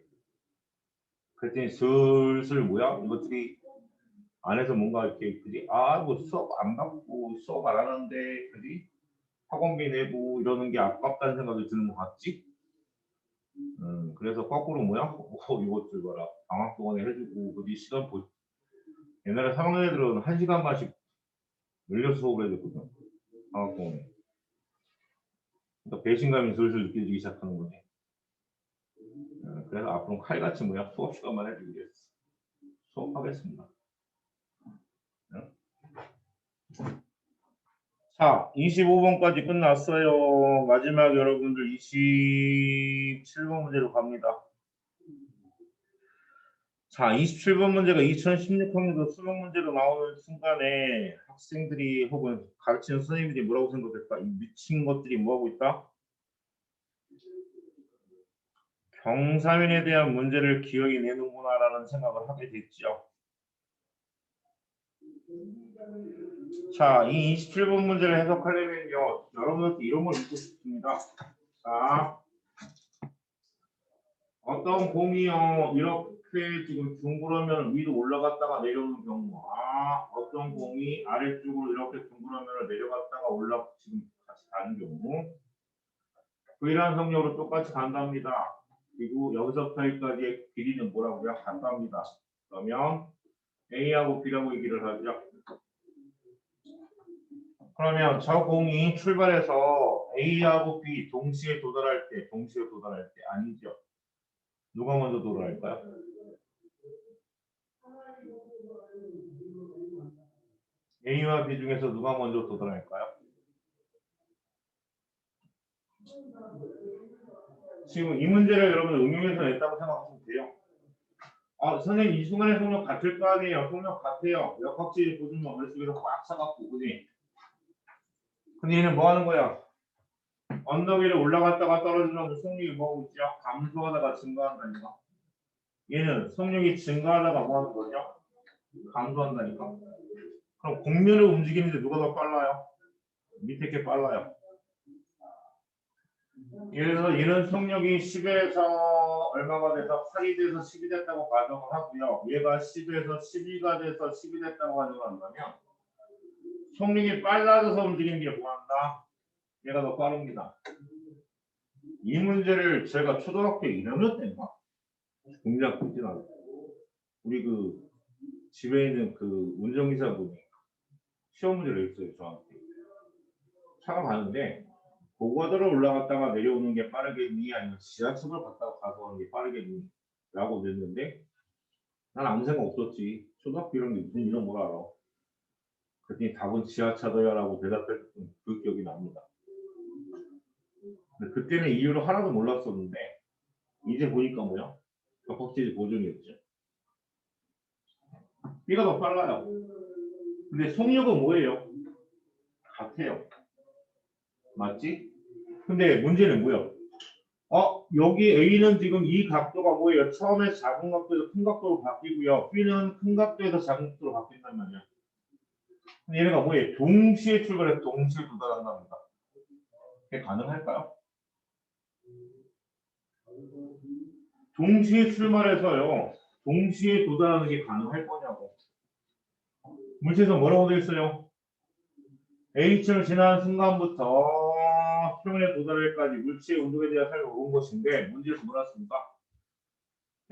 그랬더니 슬슬 이것들이 안에서 뭔가 이렇게 그지? 뭐 수업 안 받고 수업 안 하는데 그지? 학원비 내고 이러는 게 아깝다는 생각이 드는 것 같지? 그래서 거꾸로 이것들 봐라. 방학 동안에 해주고 그지? 옛날에 3학년 애들은 1시간만씩 늘려 수업을 해줬거든. 방학 동안에. 그러니까 배신감이 슬슬 느껴지기 시작하는 거지. 그래서 앞으로 칼같이 수업 시간만 해주기로 했어. 수업하겠습니다. 자, 25번까지 끝났어요. 마지막 여러분들 27번 문제로 갑니다. 자, 27번 문제가 2016학년도 수능 문제로 나오는 순간에 학생들이 혹은 가르치는 선생님들이 뭐라고 생각할까? 이 미친 것들이 뭐하고 있다? 경사면에 대한 문제를 기억이 내는구나라는 생각을 하게 됐죠. 자, 이 27번 문제를 해석하려면요. 여러분한테 이런 걸 묻고 싶습니다. 자, 어떤 공이요. 이렇게 지금 둥그러면 위로 올라갔다가 내려오는 경우. 어떤 공이 아래쪽으로 이렇게 둥그러면 내려갔다가 지금 같이 가는 경우. V라는 성력으로 똑같이 간답니다. 그리고 여기서부터 여기까지의 길이는 뭐라고요? 간답니다. 그러면 A하고 B라고 얘기를 하죠. 그러면 저 공이 출발해서 A하고 B 동시에 도달할 때 아니죠. 누가 먼저 도달할까요? A와 B 중에서 누가 먼저 도달할까요? 지금 이 문제를 여러분 응용해서 냈다고 생각하시면 돼요. 선생님 이 순간의 속력 같을 거 아니에요. 속력 같아요. 역학질이 보시면 머릿속에서 꽉 차갖고 그지? 근데 얘는 뭐 하는 거야? 언덕 위로 올라갔다가 떨어지면 속력이 뭐하고 있죠? 감소하다가 증가한다니까. 얘는 속력이 증가하다가 뭐 하는 거죠? 감소한다니까. 그럼 공면을 움직이는데 누가 더 빨라요? 밑에 게 빨라요. 예를 들어서 얘는 속력이 10에서 얼마가 돼서 8이 돼서 10이 됐다고 가정을 하고요. 얘가 10에서 12가 돼서 10이 됐다고 가정을 한다면 속력이 빨라져서 움직이는 게 뭐한다? 얘가 더 빠릅니다. 이 문제를 제가 초등학교 1학년 때인가? 공작 부진하고 우리 그 집에 있는 그 운전기사분이 시험 문제를 냈어요 저한테. 차가 가는데 고고도로 올라갔다가 내려오는 게 빠르겠니 아니면 지하철을 갔다가 가서 하는 게 빠르겠니 라고 냈는데 난 아무 생각 없었지. 초등학교 이런 게 무슨 이런 걸 알아. 그랬더니 답은 지하차도야 라고 대답했던 그 기억이 납니다. 근데 그때는 이유를 하나도 몰랐었는데 이제 보니까 뭐야? 벽박지지 보존이었죠. B가 더 빨라요. 근데 속력은 뭐예요? 같아요. 맞지? 근데 문제는 뭐야? 여기 A는 지금 이 각도가 뭐예요? 처음에 작은 각도에서 큰 각도로 바뀌고요. B는 큰 각도에서 작은 각도로 바뀐단 말이야. 근데 얘네가 뭐예요? 동시에 출발해서 동시에 도달한답니다. 그게 가능할까요? 동시에 출발해서요. 동시에 도달하는 게 가능할 거냐고. 물체에서 뭐라고 되어 있어요? H를 지나는 순간부터 표면에 도달할까지 물체의 운동에 대한 살펴본 것인데 문제에서 뭐라 했습니까?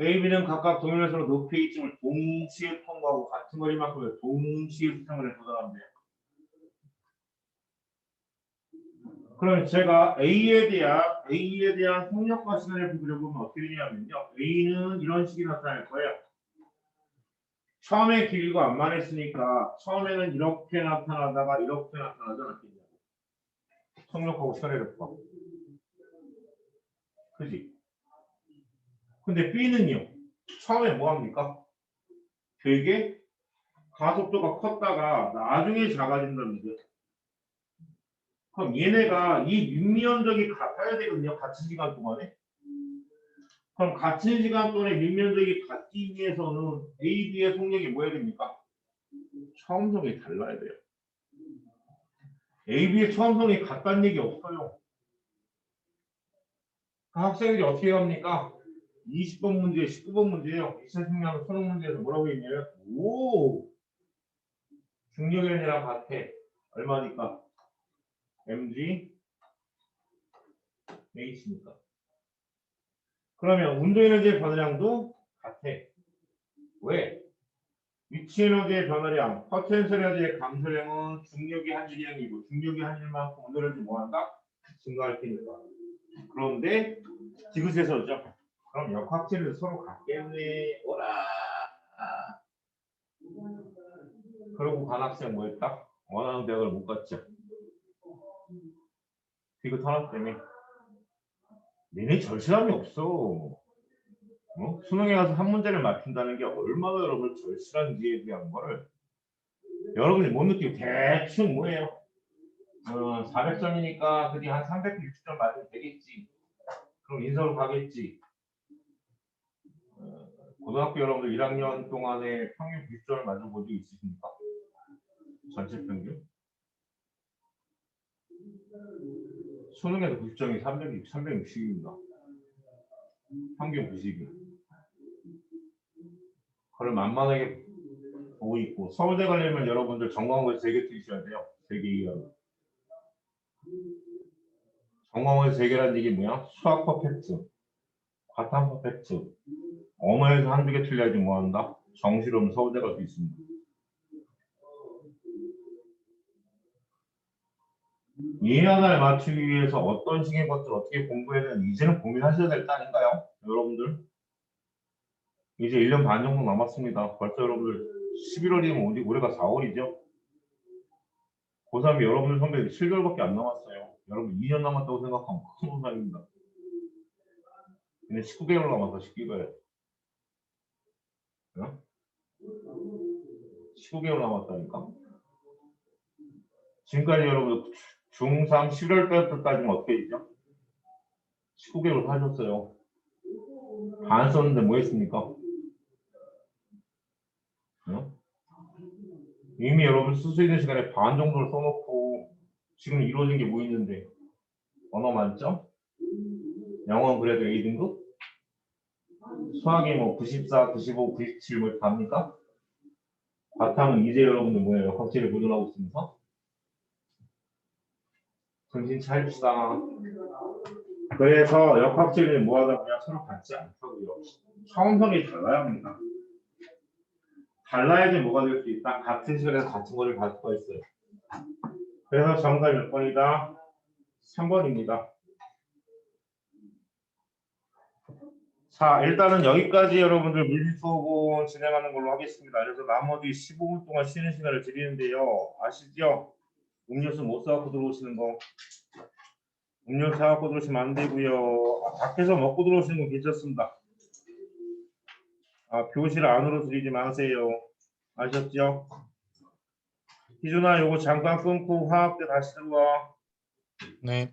A, B는 각각 도면에서 높이 H점을 동시에 통과하고 같은 거리만큼의 동시에 수평을 도달한대요. 그러면 제가 A에 대한 속력과 시간을 비교해보면 어떻게 되냐면요. A는 이런 식이 나타날 거예요. 처음에 길이가 완만했으니까 처음에는 이렇게 나타나다가 이렇게 나타나지 않았겠냐고. 속력하고 시간의 력과. 그지? 근데 B는요. 처음에 뭐 합니까? 되게 가속도가 컸다가 나중에 작아진다는 거죠. 그럼 얘네가 이 밑면적이 같아야 되거든요. 같은 시간 동안에. 그럼 같은 시간 동안에 밑면적이 같기 위해서는 A, B의 속력이 뭐 해야 됩니까? 처음성이 달라야 돼요. A, B의 처음성이 같다는 얘기 없어요. 그 학생들이 어떻게 합니까? 20번 문제, 19번 문제예요. 2016년 수능 문제에서 뭐라고 했냐면 중력의 원리랑 같아. 얼마니까? mg h니까. 그러면 운동 에너지의 변화량도 같아. 왜? 위치 에너지의 변화량, 포텐셜 에너지의 감소량은 중력이 한 일량이고 중력이 한 일만큼 운동 에너지 뭐한다? 증가할 테니까. 그런데 지그재서죠. 그럼 역학체는 서로 같겠네. 오라. 그러고 간 학생 뭐했다? 원하는 대학을 못 갔죠. 디귿 하나 때문에. 니네 절실함이 없어. 수능에 가서 한 문제를 맞춘다는 게 얼마나 여러분 절실한지에 대한 거를 여러분이 못 느끼고 대충 뭐예요? 400점이니까 그게 한 360점 맞으면 되겠지. 그럼 인서울 가겠지. 고등학교 여러분들 1학년 동안에 평균 90점을 맞은 본 적 있으십니까? 전체 평균? 수능에도 90점이 360입니다. 평균 90이. 그걸 만만하게 보고 있고 서울대 가려면 여러분들 전공고에서 3개 틀으셔야 돼요. 3개 이하로. 전공고에서 3개라는 얘기 뭐야? 수학 퍼펙트, 과탐 퍼펙트, 언어에서 한두 개 틀려야지 뭐한다? 정시로는 서울대 갈 수 있습니다. 이 하나를 맞추기 위해서 어떤 식의 것들 어떻게 공부해야 되는지 이제는 고민하셔야 될 거 아닌가요? 여러분들 이제 1년 반 정도 남았습니다. 벌써 여러분들 11월이면 올해가 4월이죠. 고3이 여러분들 선배들이 7개월밖에 안 남았어요. 여러분 2년 남았다고 생각하면 큰 손상입니다. 근데 19개월 남았어 19개월. 19개월 남았다니까. 지금까지 여러분 중3 11월 때부터까지는 어떻게 했죠? 19개월 하셨어요. 반 썼는데 뭐 했습니까? 이미 여러분 쓸 수 있는 시간에 반 정도를 써놓고 지금 이루어진 게 뭐 있는데 언어 만점? 영어는 그래도 A등급? 수학이 뭐 94, 95, 97 뭐 답니까? 바탕은 이제 여러분들 뭐예요? 확실히 보존하고 있으면서 정신 차립시다. 그래서 역학질이 뭐하다 보면 서로 같지 않다고요. 차원성이 달라야 합니다. 달라야지 뭐가 될 수 있다. 같은 시간에서 같은 거를 갈 수가 있어요. 그래서 정답 몇 번이다? 3번입니다. 자, 일단은 여기까지 여러분들 물리 수업은 진행하는 걸로 하겠습니다. 그래서 나머지 15분 동안 쉬는 시간을 드리는데요. 아시죠? 음료수 못 사갖고 들어오시는 거. 음료수 사갖고 들어오시면 안 되고요. 밖에서 먹고 들어오시는 건 괜찮습니다. 교실 안으로 들이지 마세요. 아셨죠? 희준아, 요거 잠깐 끊고 화학 때 다시 들어와. 네.